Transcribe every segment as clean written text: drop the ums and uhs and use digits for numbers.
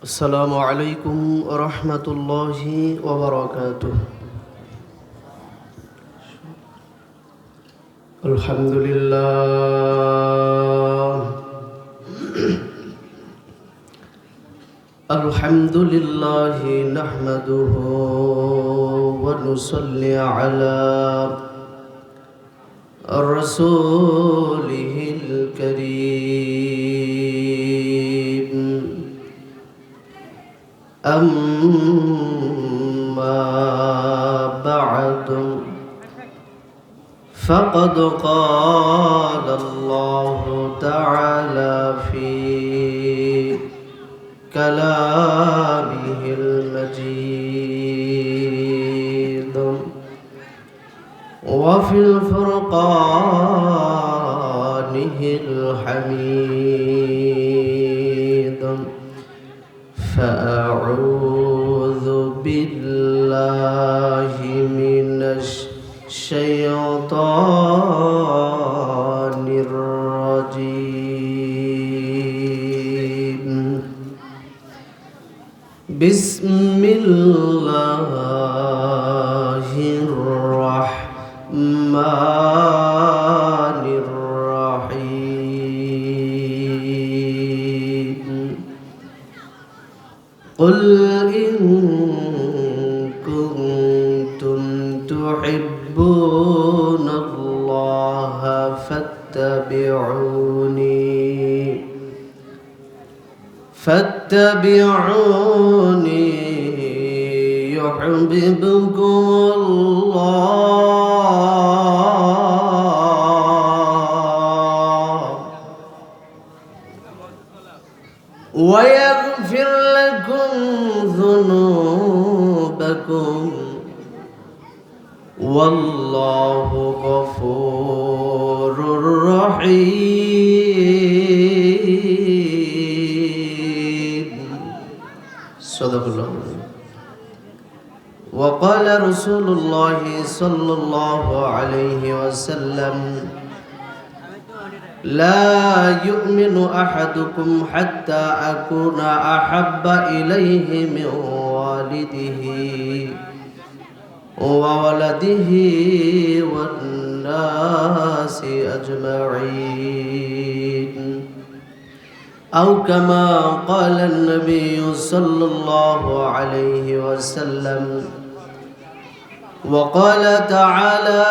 السلام عليكم ورحمة الله وبركاته. الحمد لله الحمد لله نحمده ونصلي على رسوله الكريم. أما بعد فقد قال الله تعالى في كلامه المجيد وفي الفرقانه الحميد. فأعوذ بالله من الشيطان الرجيم. بسم الله الرحمن الرحيم. قل إن كنتم تحبون الله فاتبعوني يحببكم الله ويغفر لكم ذنوبكم والله غفور رحيم. صدق الله. وقال رسول الله صلى الله عليه وسلم: لا يؤمن أحدكم حتى أكون أحب إليه من والده وولده والناس أجمعين، أو كما قال النبي صلى الله عليه وسلم. وقال تعالى: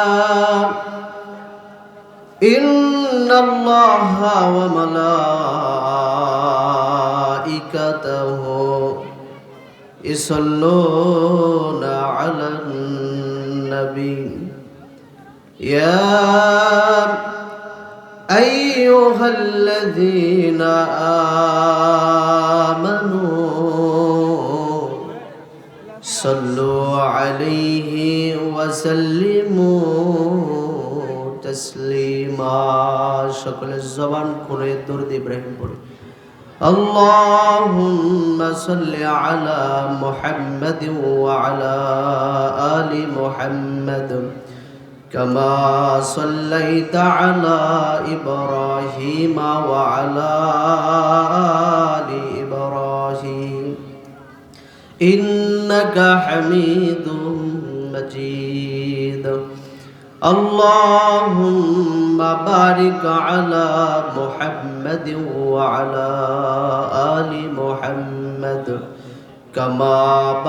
إن الله وملائكته يصلون على النبي يا أيها الذين آمنوا صلوا عليه وسلموا تسليما. সকলে জবান করে দরুদ ইব্রাহিম পড়ে। اللهم صل على محمد وعلى آل محمد كما صليت على إبراهيم وعلى آل إبراهيم إنك حميد مجيد. اللهم بارك على محمد وعلى آل محمد كما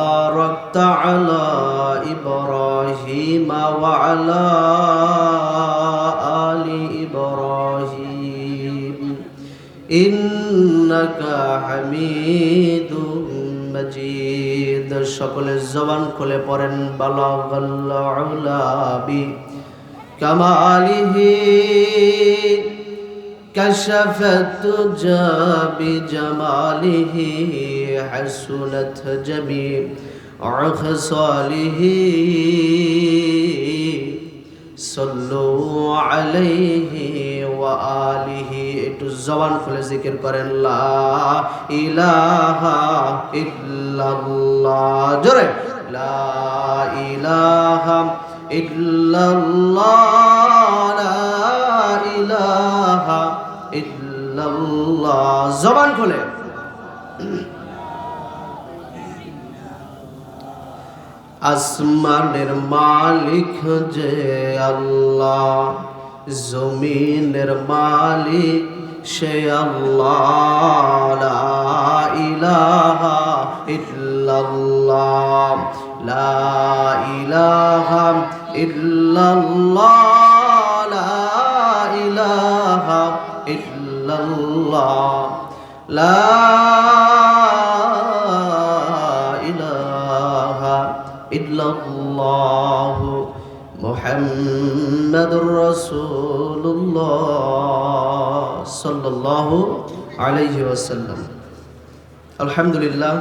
باركت على إبراهيم وعلى آل إبراهيم إنك حميد مجيد. সকলে জবান খুলে পড়েন বালাগাল উলা বি كماله كشف الدجى بجماله حسنت جميع خصاله صلوا عليه وآله. একটু জবান খুলে জিকির করেন লা ইলাহা ইল্লাল্লাহ। জোরে লা ইলাহা ইল্লাল্লাহ লা ইলাহা ইল্লাল্লাহ আল্লাহ। জবান খুলে আসমানের মালিক যে আল্লাহ, জমিনের মালিক সে আল্লাহ। লা ইলাহা ইল্লাল্লাহ, লা ইলাহা ইল্লাল্লাহ, লা ইলাহা ইল্লাল্লাহ, লা ইলাহা ইল্লাল্লাহ, মুহাম্মাদুর রাসূলুল্লাহ সাল্লাল্লাহু আলাইহি ওয়াসাল্লাম। আলহামদুলিল্লাহ,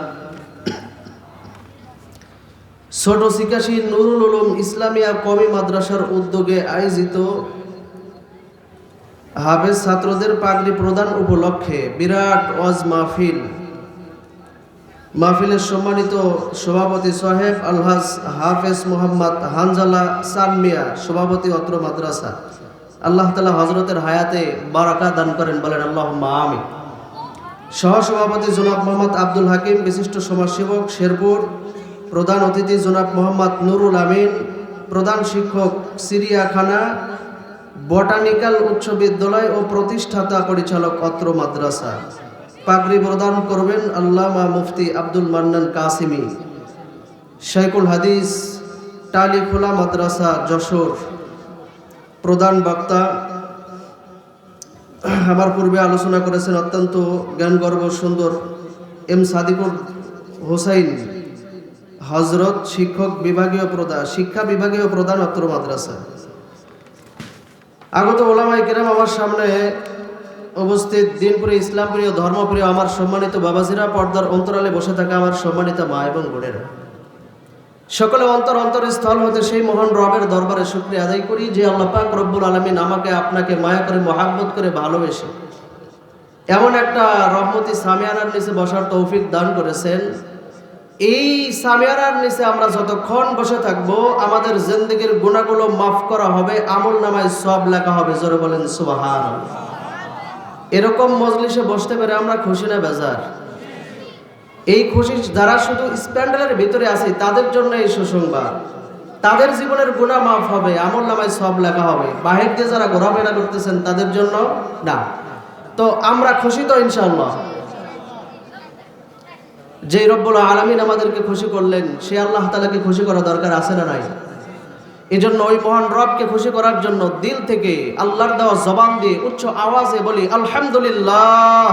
ছোট শিকাশী নুরুল উলুম ইসলামিয়া কওমি মাদ্রাসার উদ্যোগে আয়োজিত হাফেজ ছাত্রদের পাগড়ি প্রদান উপলক্ষে বিরাট ওয়াজ মাহফিলের সম্মানিত সভাপতি সাহেব আলহাজ হাফেজ মোহাম্মদ হানজালা সানমিয়া, সভাপতি অত্র মাদ্রাসা, আল্লাহ তাআলা হযরতের হায়াতে বারাকা দান করেন, বলেন আল্লাহুম্মা আমিন। সহসভাপতি জনাব মোহাম্মদ আব্দুল হাকিম, বিশিষ্ট সমাজসেবক শেরপুর, প্রধান অতিথি জনাব মোহাম্মদ নুরুল আমিন, প্রধান শিক্ষক সিরিয়াখানা বটানিক্যাল উচ্চ বিদ্যালয় ও প্রতিষ্ঠাতা পরিচালক অত্র মাদ্রাসা। পাগড়ি প্রদান করবেন আল্লামা মুফতি আব্দুল মান্নান কাসিমি, শাইখুল হাদিস টালিখোলা মাদ্রাসা যশোর। প্রধান বক্তা আমার পূর্বে আলোচনা করেছেন অত্যন্ত জ্ঞানগর্ভ সুন্দর এম সাদিকুর হোসাইন হজরত, শিক্ষা বিভাগীয় প্রধান অত্র মাদ্রাসা। আগত ওলামায়ে কেরাম, আমার সামনে উপস্থিত দিনপ্রিয়, ইসলামপ্রিয়, ধর্মপ্রিয় আমার সম্মানিত বাবাজিরা, পর্দার অন্তরালে বসে থাকা আমার সম্মানিত মা এবং বোনেরা, সকলে অন্তরস্থল হতে সেই মহান রবের দরবারে শুকরিয়া আদায় করি যে আল্লাহ পাক রব্বুল আলামিন আমাকে আপনাকে মায়া করে, মহাব্বত করে, ভালোবেসে এমন একটা রহমতি সামিয়ানার নিচে বসার তৌফিক দান করেছেন। এই সামিয়ানার নিচে আমরা যতক্ষণ বসে থাকবো আমাদের জিন্দেগির গুনাহগুলো মাফ করা হবে, আমল নামায় সওয়াব লেখা হবে। জোরে বলেন সুবহানাল্লাহ। এরকম মজলিসে বসতে পেরে আমরা খুশি না বেজার? এই খুশি যারা শুধু স্প্যান্ডেলের ভিতরে আছে তাদের জন্য এই সুসংবাদ, তাদের জীবনের গুনাহ মাফ হবে, আমল নামায় সওয়াব লেখা হবে। বাহির দিয়ে যারা ঘোরাফেরা করতেছেন তাদের জন্য না। তো আমরা খুশি তো ইনশাআল্লাহ। যে রব্বুল আলামিন আমাদেরকে খুশি করলেন সে আল্লাহ তাআলাকে খুশি করা দরকার আছে না নাই? এজন্য ওই মহান রবকে খুশি করার জন্য দিল থেকে আল্লাহর দেওয়া জবান দিয়ে উচ্চ আওয়াজে বলি আলহামদুলিল্লাহ।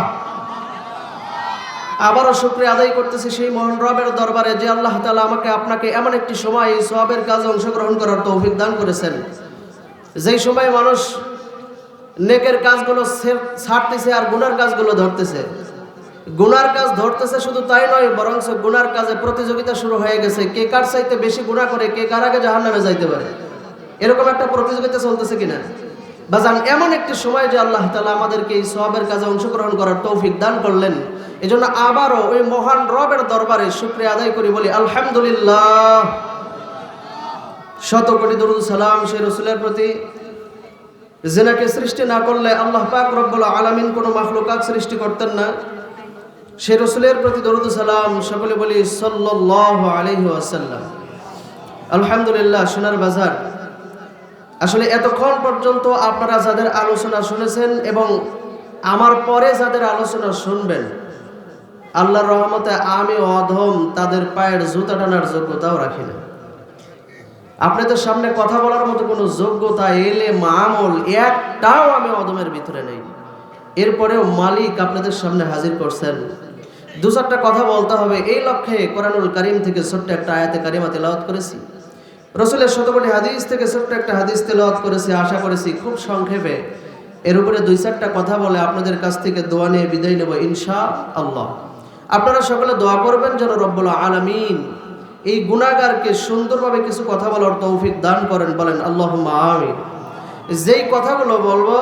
আবারও শুকরিয়া আদায় করতেছি সেই মহান রবের দরবারে যে আল্লাহ তাআলা আমাকে আপনাকে এমন একটি সময় এই সওয়াবের কাজে অংশগ্রহণ করার তৌফিক দান করেছেন, যেই সময় মানুষ নেকের কাজগুলো ছাড়তেছে আর গুনার কাজগুলো ধরতেছে। গুনার কাজ ধরতেছে শুধু তাই নয়, বরং গুনার কাজে প্রতিযোগিতা শুরু হয়ে গেছে। কে কার চাইতে বেশি গুনাহ করে, কে কার আগে জাহান্নামে যাইতে পারে, এরকম একটা প্রতিযোগিতা চলতেছে কিনা বাজান? এমন একটি সময় যে আল্লাহ তাআলা আমাদেরকে এই সওয়াবের কাজে অংশগ্রহণ করার তৌফিক দান করলেন। এজন্য আবারও ওই মহান রবের দরবারে শুকরিয়া আদায় করি, বলি আলহামদুলিল্লাহ। শত কোটি দরুদ সালাম সেই রাসূলের প্রতি যিনাকে সৃষ্টি না করলে আল্লাহ পাক রব্বুল আলামিন কোনো মাখলুকাত সৃষ্টি করতেন না। সেই রাসূলের প্রতি দরুদ সালাম সকলে বলি সাল্লাল্লাহু আলাইহি ওয়াসাল্লাম। আলহামদুলিল্লাহ। সোনার বাজার, আসলে এতক্ষণ পর্যন্ত আপনারা যাদের আলোচনা শুনেছেন এবং আমার পরে যাদের আলোচনা শুনবেন, আল্লাহর রহমতে আমি অধম তাদের পায়ের জুতা টানার যোগ্যতাও রাখি না। আপনাদের সামনে কথা বলার মতো কোনো যোগ্যতা, এলেম, আমল একটাও আমি অধমের ভিতরে নেই। এরপরেও মালিক আপনাদের সামনে হাজির করছেন, দু চারটা কথা বলতে হবে এই লক্ষ্যে কোরআনুল কারীম থেকে ছোট্ট একটা আয়াতে কারিমা তেলাওয়াত করেছি, রাসূলের শতকোটি হাদিস থেকে ছোট্ট একটা হাদিস তেলাওয়াত করেছি। আশা করেছি খুব সংক্ষেপে এর উপরে দুই চারটা কথা বলে আপনাদের কাছ থেকে দোয়া নিয়ে বিদায় নেব ইনশাআল্লাহ। আপনারা সকলে দোয়া করবেন যেন রব্বুল আলামিন এই গুনাহগারকে সুন্দরভাবে কিছু কথা বলার তৌফিক দান করেন, বলেন আল্লাহুম্মা আমিন। যেই কথাগুলো বলবো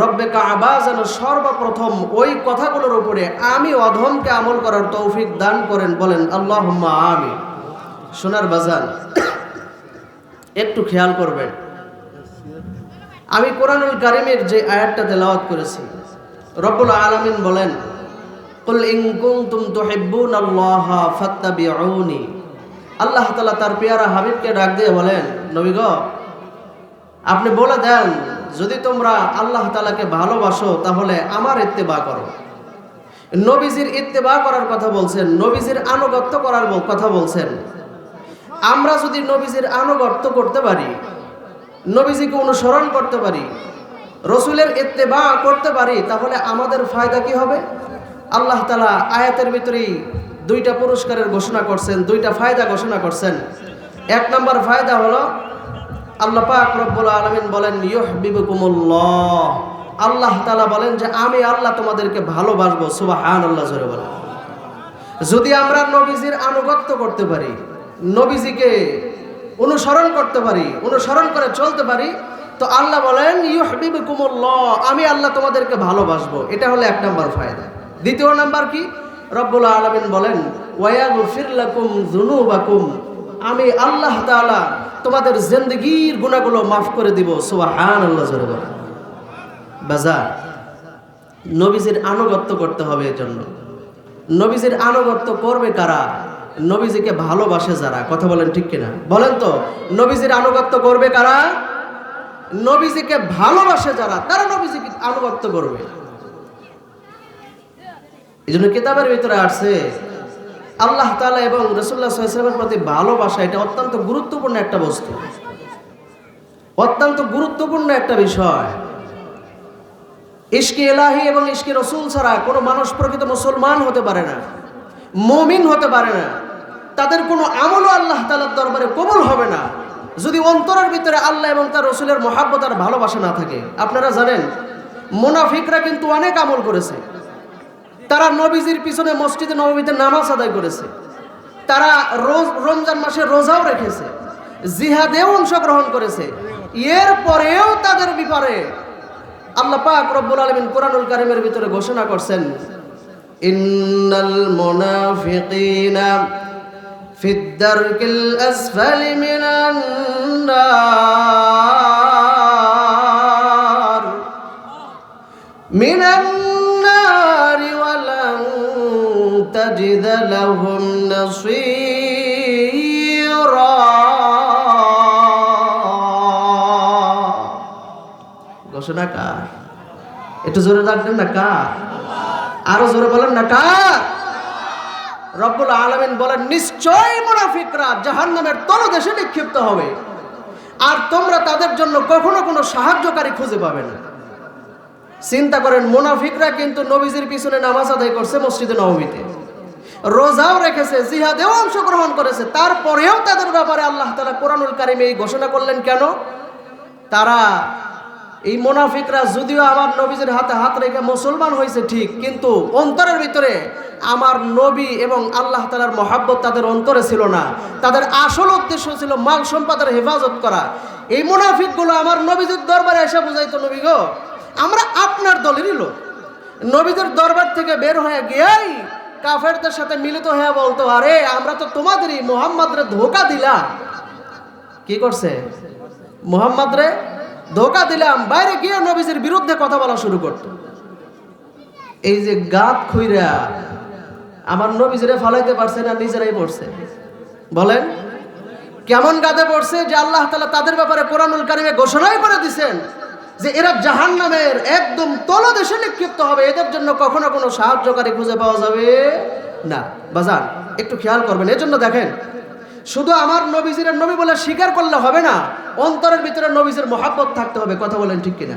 রব্বে কাবা যেন সর্বপ্রথম ওই কথাগুলোর উপরে আমি অধমকে আমল করার তৌফিক দান করেন, বলেন আল্লাহুম্মা আমিন। সোনার বাজান, একটু খেয়াল করবেন, আমি কোরআনুল কারীমের যে আয়াতটা তেলাওয়াত করেছি, রব্বুল আলামিন বলেন, কুল ইন কুনতুম তুহিব্বুনাল্লাহা ফাত্তাবিউনি। আল্লাহ তাআলা তার পেয়ারা হাবিবকে ডাক দিয়ে বলেন, নবী গো, আপনি বলে দেন যদি তোমরা আল্লাহ তাআলাকে ভালোবাসো তাহলে আমার ইত্তেবা করো। নবীজির ইত্তেবা করার কথা বলছেন, নবীজির আনুগত্য করার কথা বলছেন। আমরা যদি নবীজির আনুগত্য করতে পারি, নবীজিকে অনুসরণ করতে পারি, রসুলের ইত্তেবা করতে পারি, তাহলে আমাদের ফায়দা কি হবে? আল্লাহ তাআলা আয়াতের ভিতরেই দুইটা পুরস্কারের ঘোষণা করছেন, দুইটা ফায়দা ঘোষণা করছেন। এক নম্বর ফায়দা হলো আল্লাহ পাক রব্বুল আলামিন বলেন, ইউহিব্বুকুমুল্লাহ। আল্লাহ তাআলা বলেন যে আমি আল্লাহ তোমাদেরকে ভালোবাসবো। সুবহানাল্লাহ, জোরে বলেন। যদি আমরা নবীজির আনুগত্য করতে পারি, নবীজিকে অনুসরণ করতে পারি, অনুসরণ করে চলতে পারি, তো আল্লাহ বলেন ইউহিব্বুকুমুল্লাহ, আমি আল্লাহ তোমাদেরকে ভালোবাসবো। এটা হলো এক নম্বর ফায়দা। দ্বিতীয় নাম্বার কি? রব্বুল আলামিন বলেন ওয়ায়াগফির লাকুম যুনুবাকুম, আমি আল্লাহ তাআলা তোমাদের জিন্দেগীর গুনাহগুলো মাফ করে দিব। সুবহানাল্লাহ, জোরে বলেন। বাজার নবীজির আনুগত্য করতে হবে। এর জন্য নবীজির আনুগত্য করবে কারা? নবীজিকে ভালোবাসে যারা। কথা বলেন ঠিক কিনা? বলেন তো, নবীজির আনুগত্য করবে কারা? নবীজিকে ভালোবাসে যারা, তারা নবীজিকে আনুগত্য করবে। এই জন্য কিতাবের ভিতরে আসছে আল্লাহ তাআলা এবং রাসূলুল্লাহ সাল্লাল্লাহু আলাইহি ওয়াসাল্লামের প্রতি ভালোবাসা, এটা অত্যন্ত গুরুত্বপূর্ণ একটা বস্তু, অত্যন্ত গুরুত্বপূর্ণ একটা বিষয়। ইশকে ইলাহি এবং ইশকে রসুল ছাড়া কোনো মানুষ প্রকৃত মুসলমান হতে পারে না, মুমিন হতে পারে না। তাদের কোনো আমলও আল্লাহ তাআলার দরবারে কবুল হবে না যদি অন্তরের ভিতরে আল্লাহ এবং তার রসুলের মহাব্বত আর ভালোবাসা না থাকে। আপনারা জানেন মুনাফিকরা কিন্তু অনেক আমল করেছে। তারা নবীজির পিছনে মসজিদে নববীতে নামাজ আদায় করেছে, তারা রমজান মাসে রোজাও রেখেছে, জিহাদেও অংশগ্রহণ করেছে। এরপরেও তাদের ব্যাপারে আল্লাহ পাক রব্বুল আলামিন কোরআনুল কারীমের ভিতরে ঘোষণা করছেন, ইন্নাল মুনাফিকিনা ফিদ দারকিল আসফালি মিনান নার ওয়া লান তাজিদ লাহুম নাসীরা। ঘোষণা কার? একটু জোরে ডাকবেন না, কার? আরো জোরে বলেন না, কার? রব্বুল আলামিন বলেন নিশ্চয়ই মুনাফিকরা জাহান্নামের তলদেশে নিক্ষিপ্ত হবে, আর তোমরা তাদের জন্য কখনো কোনো সাহায্যকারী খুঁজে পাবে না। চিন্তা করেন, মুনাফিকরা কিন্তু নবীজির পিছনে নামাজ আদায় করছে মসজিদে নববীতে, রোজাও রেখেছে, জিহাদেও অংশগ্রহণ করেছে, তারপরেও তাদের ব্যাপারে আল্লাহ তাআলা কোরআনুল কারীমে এই ঘোষণা করলেন কেন? তারা, এই মুনাফিকরা যদিও আমার নবীজির হাতে হাত রেখে মুসলমান হয়েছে ঠিক, কিন্তু অন্তরের ভিতরে আমার নবী এবং আল্লাহ তাআলার মহাব্বত তাদের অন্তরে ছিল না। তাদের আসল উদ্দেশ্য ছিল মাল সম্পদের হেফাজত করা। এই মুনাফিকগুলো আমার নবীজির দরবারে এসে বুঝাইতো, নবী গো, আমরা আপনার দলেরই লোক। নবীজির দরবার থেকে বের হয়ে গিয়েই কাফেরদের সাথে মিলিত হয়ে বলতো, আরে আমরা তো তোমাদেরই, মুহাম্মদ রে ধোঁকা দিলাম। কি করছে? মুহাম্মদ রে ধোঁকা দিলাম। বাইরে গিয়ে নবীজির বিরুদ্ধে কথা বলা শুরু করত। এই যে গাত খুইরা আমার নবীজিরে ফালাইতে পারছে না, নিজেরাই পড়ছে। বলেন কেমন গাদে পড়ছে যে আল্লাহ তাআলা তাদের ব্যাপারে কোরআনুল কারীমে ঘোষণাই করে দিয়েছেন যে এরা জাহান্নামের একদম তলদেশে নিক্ষিপ্ত হবে, এদের জন্য কখনো কোনো সাহায্যকারী খুঁজে পাওয়া যাবে না। বাজান একটু খেয়াল করবেন। এজন্য দেখেন, শুধু আমার নবীজির নবী বলে স্বীকার করলে হবে না, অন্তরের ভিতরে নবীজির মহাব্বত থাকতে হবে। কথা বলেন ঠিক কিনা?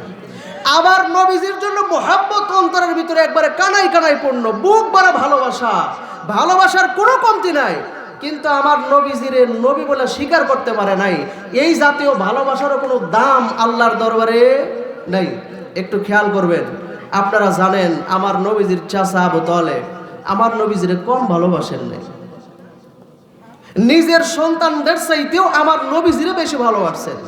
আবার নবীজির জন্য মহাব্বত অন্তরের ভিতরে একবারে কানাই কানাই পূর্ণ, বুক ভরা ভালোবাসা, ভালোবাসার কোনো কমতি নাই। কিন্তু আমার নবীজির নবী বলে স্বীকার করতে পারে নাই, এই জাতীয় ভালোবাসারও কোনো দাম আল্লাহর দরবারে নাই। একটু খেয়াল করবেন। আপনারা জানেন আমার নবীজির চাচা আবু তালেব আমার নবীজিরে কম ভালোবাসেন নাই, নিজের সন্তানদের চাইতেও আমার নবীজিরে বেশি ভালোবাসেন।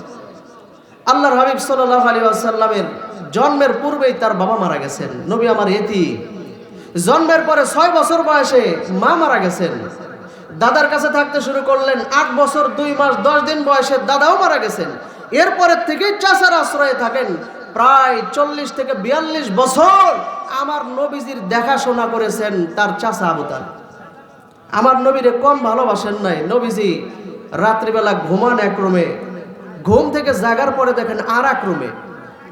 আল্লাহর হাবিব সাল্লাল্লাহু আলাইহি ওয়াসাল্লামের জন্মের পূর্বেই তার বাবা মারা গেছেন। নবী আমার এতিম। জন্মের পরে 6 বছর বয়সে মা মারা গেছেন। দাদার কাছে থাকতে শুরু করলেন। 8 বছর 2 মাস 10 দিন বয়সে দাদাও মারা গেছেন। এরপরের থেকেই চাচার আশ্রয়ে থাকেন। প্রায় 40 থেকে 42 বছর আমার নবীজির দেখাশোনা করেছেন তার চাচা আবু তালেব। আমার নবীরে কম ভালোবাসেন নাই। নবীজি রাত্রিবেলা ঘুমান এক রুমে, ঘুম থেকে জাগার পরে দেখেন আর এক রুমে।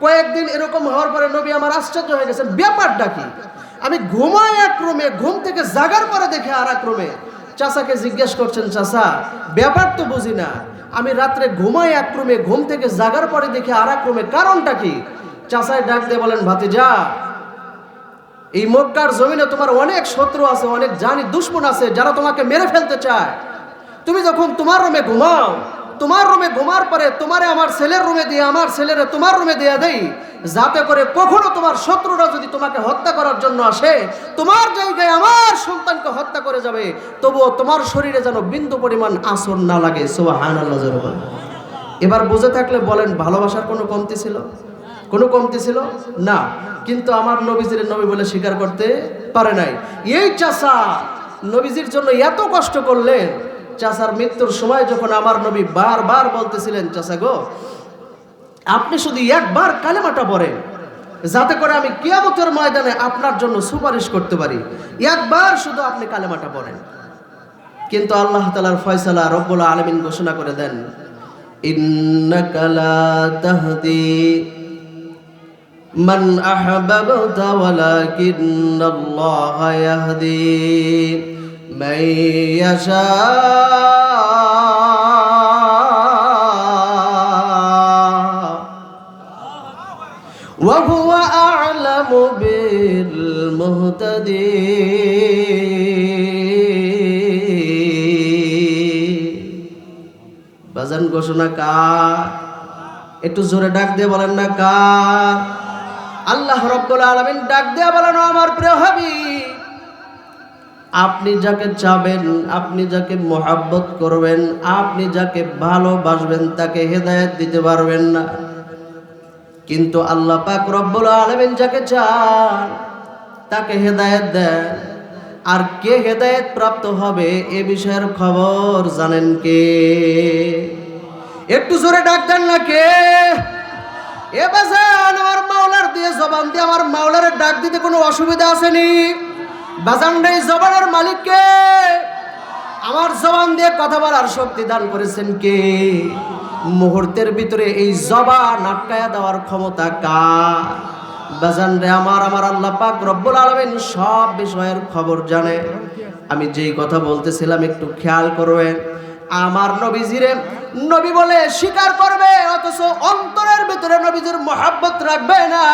কয়েকদিন এরকম হওয়ার পরে নবী আমার আশ্চর্য হয়ে গেছেন, ব্যাপারটা কি? আমি ঘুমাই এক রুমে, ঘুম থেকে জাগার পরে দেখে আর এক রুমে। চাচাকে জিজ্ঞেস করছেন, চাচা ব্যাপার তো বুঝি না, আমি রাত্রে ঘুমাই এক রুমে, ঘুম থেকে জাগার পরে দেখে আর এক রুমে, কারণটা কি? চাচায় ডাক দিয়ে বলেন, ভাতিজা, এই মক্কার জমিনে তোমার অনেক শত্রু আছে, অনেক জানি দুশমন আছে যারা তোমাকে মেরে ফেলতে চায়। তুমি যখন তোমার রুমে ঘুমাও, তোমার রুমে ঘুমার পরে তোমারে আমার ছেলের রুমে দিয়ে, আমার ছেলেরে তোমার রুমে দিয়ে দেই, যাতে করে কখনো তোমার শত্রুরা যদি তোমাকে হত্যা করার জন্য আসে, তোমার জায়গায় আমার সন্তানকে হত্যা করে যাবে, তবুও তোমার শরীরে যেন বিন্দু পরিমাণ আঁচড় না লাগে। সুবহানাল্লাহ। এবার বুঝে থাকলে বলেন, ভালোবাসার কোনো কমতি ছিল? কোনো কমতি ছিল না। কিন্তু আমার নবীজির নবী বলে স্বীকার করতে পারে নাই। এই চাচা নবীজির জন্য এত কষ্ট করলেন। চাচার মৃত্যুর সময় যখন আমার নবী বারবার বলতেছিলেন, চাচা গো, আপনি শুধু একবার কালেমাটা পড়েন, যাতে করে আমি কিয়ামতের ময়দানে আপনার জন্য সুপারিশ করতে পারি, একবার শুধু আপনি কালেমাটা পড়েন। কিন্তু আল্লাহ তাআলার ফয়সালা, রব্বুল আলামিন ঘোষণা করে দেন, ইন্নাকা লা তাহদি মান আহবাবতা ওয়ালাকিন্নাল্লাহা ইয়াহদি মান ইয়াশা ওয়া হুয়া আ'লামু বিল মুহতাদিন। বাজান ঘোষণা কার? একটু জোরে ডাক দিয়ে বলেন না কার? আল্লাহ রাব্বুল আলামিন ডাক দিয়ে বলেন, আমার প্রিয় হাবিব, আপনি যাকে চাবেন, আপনি যাকে মহব্বত করবেন, আপনি যাকে ভালোবাসবেন, তাকে হেদায়েত দিতে পারবেন না। কিন্তু আল্লাহ পাক রব্বুল আলামিন যাকে চান তাকে হেদায়েত দেন। আর কে হেদায়েত প্রাপ্ত হবে এ বিষয়ের খবর জানেন কে? একটু জোরে ডাক দেন না কে? এ বাজান, আমার মাওলার দিয়ে জবান দিয়ে আমার মাওলার ডাক দিতে কোনো অসুবিধা আসেনি? বাজান রে, জবানের মালিক কে? আমার জবান দিয়ে কথা বলার শক্তি দান করেছেন কে? মুহূর্তের ভিতরে এই জবান আটকায়া দেওয়ার ক্ষমতা কার? বাজান রে আমার আল্লাহ পাক রব্বুল আলামিন সব বিষয়ের খবর জানে। আমি যেই কথা বলতেছিলাম একটু খেয়াল করবেন। আমার নবীজিরে নবী বলে স্বীকার করবে, অথচ অন্তরের ভিতরে নবীজির মহব্বত রাখবে না,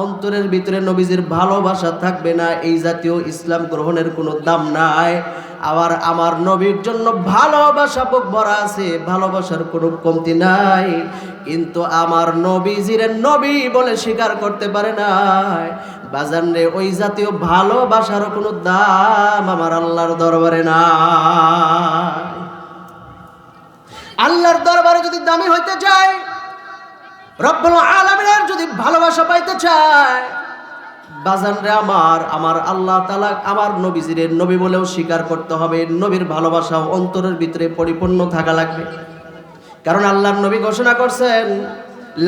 অন্তরের ভিতরে নবীজির ভালোবাসা থাকবে না। এই জাতীয় ইসলাম গ্রহণের কোনো দাম নাই। আবার আমার নবীর জন্য ভালোবাসা বুক ভরা আছে, ভালোবাসার কোনো কমতি নাই। কিন্তু আমার নবীজিরে নবী বলে স্বীকার করতে পারে নাই। বাজান রে, ওই জাতীয় ভালোবাসার কোনো দাম আমার আল্লাহর দরবারে নাই। আল্লাহর দরবারে যদি দামি হইতে চায়, রব্বুল আলামিনের যদি ভালোবাসা পাইতে চায়, বাজান রে আমার আল্লাহ তাআলা আমার নবীজিরে নবী বলেও স্বীকার করতে হবে। নবীর ভালোবাসা অন্তরের ভিতরে পরিপূর্ণ থাকা লাগবে। কারণ আল্লাহর নবী ঘোষণা করছেন,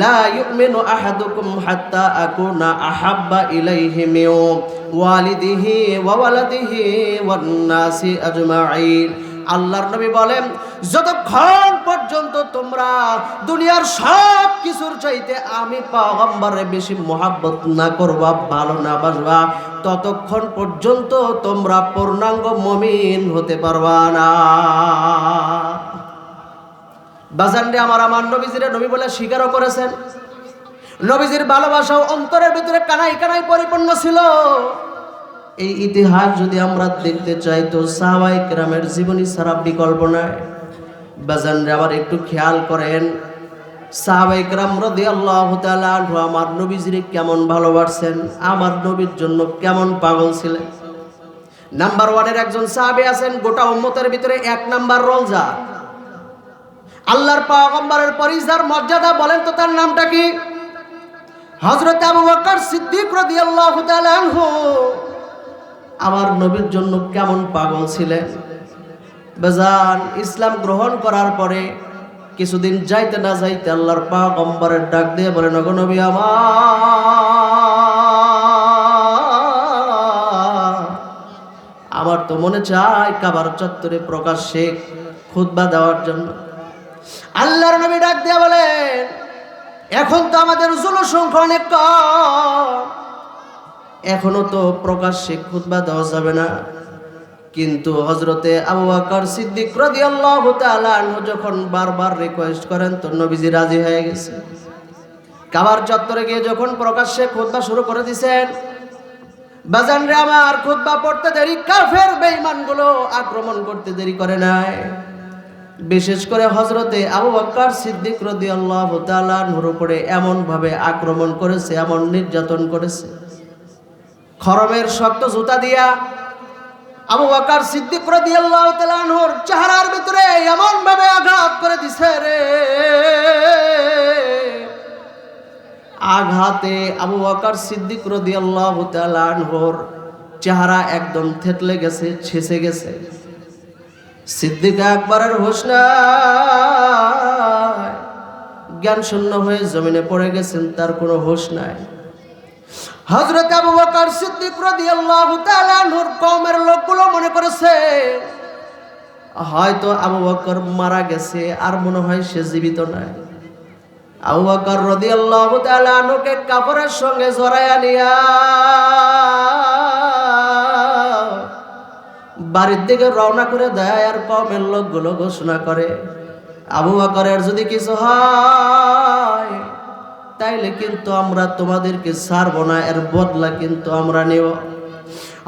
লা ইউমিনু আহাদুকুম হাত্তা আকুনা আহাব্বা ইলাইহি মিন ওয়ালিদিহি ওয়া ওয়ালাদিহি ওয়ান নাসি আজমাইন। আল্লাহর নবী বলেন, যতক্ষণ পর্যন্ত তোমরা দুনিয়ার সব কিছুর চাইতে আমি পয়গম্বরে বেশি মহব্বত না করবা, ভালো না বাসবা, ততক্ষণ পর্যন্ত তোমরা পূর্ণাঙ্গ মুমিন হতে পারবা না। বাজানরে আমার নবীজিরে নবী বলে স্বীকারও করেছেন। নবীজির ভালোবাসাও অন্তরের ভিতরে কানাই কানাই পরিপূর্ণ ছিল। এই ইতিহাস যদি আমরা দেখতে চাই তো সাহাবায়ে কেরামের জীবনী ছাড়া বিকল্প নাই। বাজানরে আবার একটু খেয়াল করেন, সাহাবায়ে কেরাম রাদিয়াল্লাহু তাআলা আনহু আমার নবীজিরে কেমন ভালোবাসেন, আমার নবীর জন্য কেমন পাগল ছিলেন। নাম্বার 1 এর একজন সাহাবী আছেন গোটা উম্মতের ভিতরে, 1 নাম্বার রওজা। আল্লাহর পয়গম্বরের পরিজার মর্যাদা বলেন তো তার নামটা কি? হযরত আবু বকর সিদ্দিক রাদিয়াল্লাহু তাআলা আনহু আমার নবীর জন্য কেমন পাগল ছিলেন। বাজান, ইসলাম গ্রহণ করার পরে কিছুদিন যাইতে না যাইতে আল্লাহর পয়গম্বরের ডাক দিয়ে বলেন, ওগো নবী আমার তো মনে চায় কাবার চত্বরে প্রকাশ্যে খুতবা দেওয়ার জন্য। আল্লাহর নবী ডাক দিয়ে বলেন, এখন তো আমাদের জনসংখ্যা অনেক কম, এখনো তো প্রকাশ্যে খুতবা দেওয়া যাবে না। কিন্তু হযরতে আবু বকর সিদ্দিক রাদিয়াল্লাহু তাআলা আনহু যখন বারবার রিকোয়েস্ট করেন তো নবীজি রাজি হয়ে গেছে। কাবার চত্বরে গিয়ে যখন প্রকাশ্যে খুতবা শুরু করে দিয়েছেন, বাজান রে আমার, খুতবা পড়তে দেরি কাফের বেঈমানগুলো আক্রমণ করতে দেরি করে নাই। বিশেষ করে হযরতে আবু বকর সিদ্দিক রাদিয়াল্লাহু তাআলা আনহুর উপরে এমন ভাবে আক্রমণ করেছে, এমন নির্যাতন করেছে, খরমের শক্ত জুতা দিয়া আবু বকর সিদ্দিক রাদিয়াল্লাহু তাআলা আনহুর চেহারার ভিতরে এমন ভাবে আঘাত করে দিছে রে, আঘাতে আবু বকর সিদ্দিক রাদিয়াল্লাহু তাআলা আনহুর চেহারা একদম থেতলে গেছে, ছেঁচে গেছে। সিদ্দিক আকবরের হোশ নাই, জ্ঞান শূন্য হয়ে জমিনে পড়ে গেছেন, তার কোনো হোশ নাই। হযরত আবু বকর সিদ্দিক রাদিয়াল্লাহু তাআলা আনহুর কওমের লোকগুলো মনে করেছে হয়তো আবু বকর মারা গেছে, আর মনে হয় সে জীবিত নাই। আবু বকর রাদিয়াল্লাহু তাআলা আনহুকে কাপড়ের সঙ্গে জড়াইয়া নিয়া বাড়ির দিকে রওনা করে দেয়, আর কওমের লোকগুলো ঘোষণা করে, আবু বকরের যদি কিছু হয় তাইলে কিন্তু আমরা তোমাদেরকে ছাড়বো না, এর বদলা কিন্তু আমরা নেব।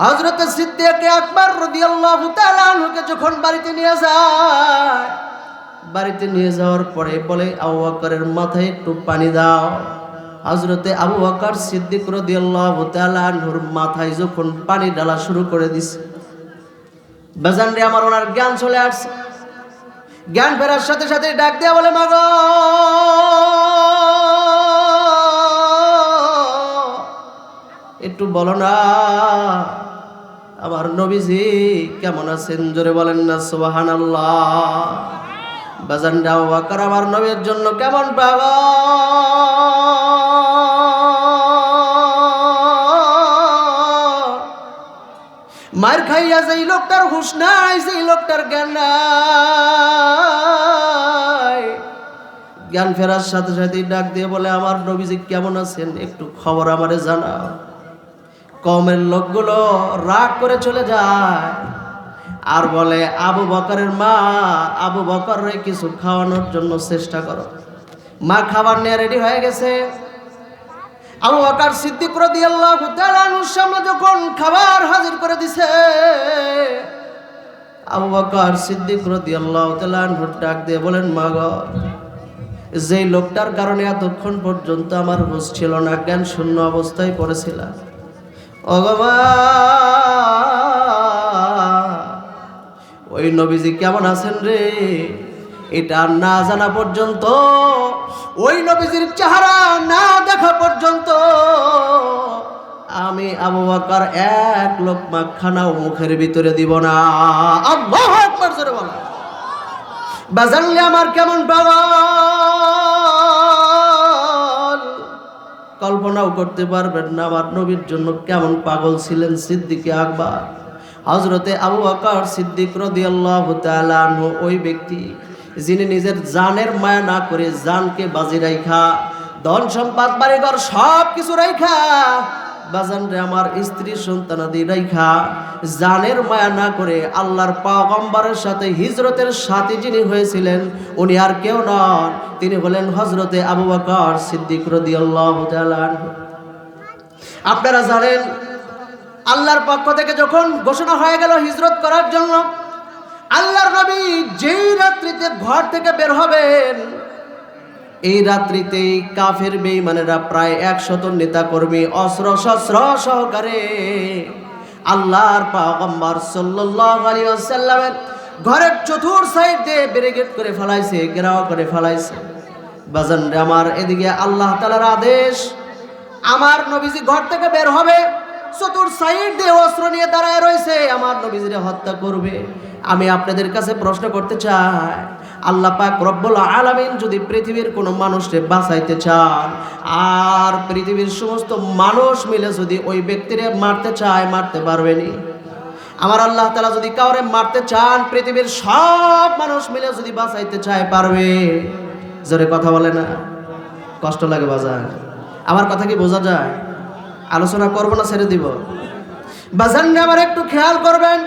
হযরত সিদ্দিক আকবর রাদিয়াল্লাহু তাআলা আনহুকে যখন বাড়িতে নিয়ে যায়, বাড়িতে নিয়ে যাওয়ার পরে বলে, আবু বকরের মাথায় একটু পানি দাও। হযরতে আবু বকর সিদ্দিক রাদিয়াল্লাহু তাআলা আনহুর মাথায় যখন পানি ঢালা শুরু করে দিছে, বাজান রে আমার, ওনার জ্ঞান চলে আসছে। জ্ঞান ফেরার সাথে সাথে ডাক দিয়া বলে, মাগো একটু বলো না আমার নবীজি কেমন আছেন, জোরে বলেন না সুবহানাল্লাহ। বাজান রে আবু বকর আমার নবীর জন্য কেমন পাগল, মার খাইয়া যেই লোকটার হুঁশ নাই, যেই লোকটার জ্ঞান নাই, জ্ঞান ফেরার সাথে সাথে ডাক দিয়ে বলে, আমার নবীজি কেমন আছেন একটু খবর আমারে জানাও। কওমের লোকগুলো রাগ করে চলে যায় আর বলে, আবু বকরের মা, আবু বকররে কিছু খাওয়ানোর জন্য চেষ্টা করো। মা খাবার নিয়ে রেডি হয়ে গেছে। আবু বকর সিদ্দিক রাদিয়াল্লাহু তাআলা আনহুর সামনে যখন খাবার হাজির করে দিছে, আবু বকর সিদ্দিক রাদিয়াল্লাহু তাআলা আনহু ডাক দিয়ে বলেন, মা গো, যেই লোকটার কারণে এতক্ষণ পর্যন্ত আমার হুঁশ ছিল না, জ্ঞান শূন্য অবস্থায় পড়েছিলাম, ওগো মা, ওই নবীজি কেমন আছেন রে, এটা না জানা পর্যন্ত, ওই নবীজির চেহারা না দেখা পর্যন্ত আমি আবু বকর এক লোকমা খানাও মুখের ভিতরে দিব না। আল্লাহু আকবার, জোরে বলো। বাজানলে আমার কেমন পাগল, কল্পনাও করতে পারবেন না আমার নবীর জন্য কেমন পাগল ছিলেন সিদ্দিক আকবর। হযরতে আবু বকর সিদ্দিক রাদিয়াল্লাহু তাআলা আনহু ওই ব্যক্তি যিনি নিজের জানের মায়া না করে জানকে বাজি রাইখা, ধন সম্পদ বাড়িঘর সব কিছু রাইখা, বাজান রে আমার, স্ত্রী সন্তানাদি রাইখা, জানের মায়া না করে আল্লাহর পয়গম্বরের সাথে হিজরতের সাথী যিনি হয়েছিলেন, উনি আর কেউ নন, তিনি হলেন হযরতে আবু বকর সিদ্দিক রাদিয়াল্লাহু তাআলা আনহু। আপনারা জানেন, আল্লাহর পক্ষ থেকে যখন ঘোষণা হয়ে গেল হিজরত করার জন্য, আল্লাহর নবী যেই রাত্রিতে ঘর থেকে বের হবেন, এই রাত্রিতেই কাফের বেঈমানেরা প্রায় 100 নেতা কর্মী অস্ত্র শস্ত্র সহকারে আল্লাহর পয়গম্বর সাল্লাল্লাহু আলাইহি ওয়াসাল্লামের ঘরের চতুর সাইড দিয়ে ব্যারিকেড করে ফেলাইছে, ঘেরাও করে ফেলাইছে। বাজান রে আমার, এদিকে আল্লাহ তাআলার আদেশ, আমার নবীজি ঘর থেকে বের হবে, চতুর সাইড দিয়ে অস্ত্র নিয়ে দাঁড়ায় রয়েছে, আমার নবীজিরে হত্যা করবে। আমি আপনাদের কাছে প্রশ্ন করতে চাই, আল্লাহ পাক রব্বুল আলামিন যদি পৃথিবীর কোনো মানুষকে বাঁচাইতে চান আর পৃথিবীর সমস্ত মানুষ মিলে যদি ওই ব্যক্তিরে মারতে চায় মারতে পারবেনি। আমার আল্লাহ তাআলা যদি কাউরে মারতে চান পৃথিবীর সব মানুষ মিলে যদি বাঁচাইতে চায় পারবে। জোরে কথা বলে না, কষ্ট লাগে বাজার। আমার কথা কি বোঝা যায়? আলোচনা করব না ছেড়ে দিব? বাজান আমার একটু খেয়াল করবেন,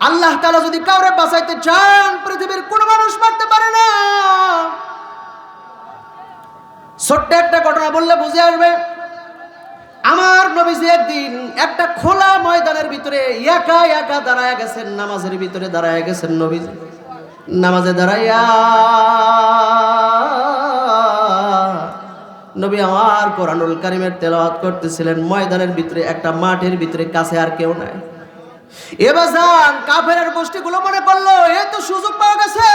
আল্লাহ তাআলা যদি কাউরে বাঁচাইতে চান পৃথিবীর কোনো মানুষ মারতে পারে না। ছোট্ট একটা ঘটনা বললে বুঝে আসবে। আমার নবীজি একদিন একটা খোলা ময়দানের ভিতরে একা একা দাঁড়ায় গেছেন, নামাজের ভিতরে দাঁড়ায় গেছেন নবীজি। নামাজে দাঁড়াইয়া নবী আমার কোরআনুল কারীমের তেলাওয়াত করতেছিলেন। ময়দানের ভিতরে একটা মাঠের ভিতরে, কাছে আর কেউ নাই। এবার যান কাফেরের গোষ্ঠীগুলো মনে করলো এ তো সুযোগ পাওয়া গেছে,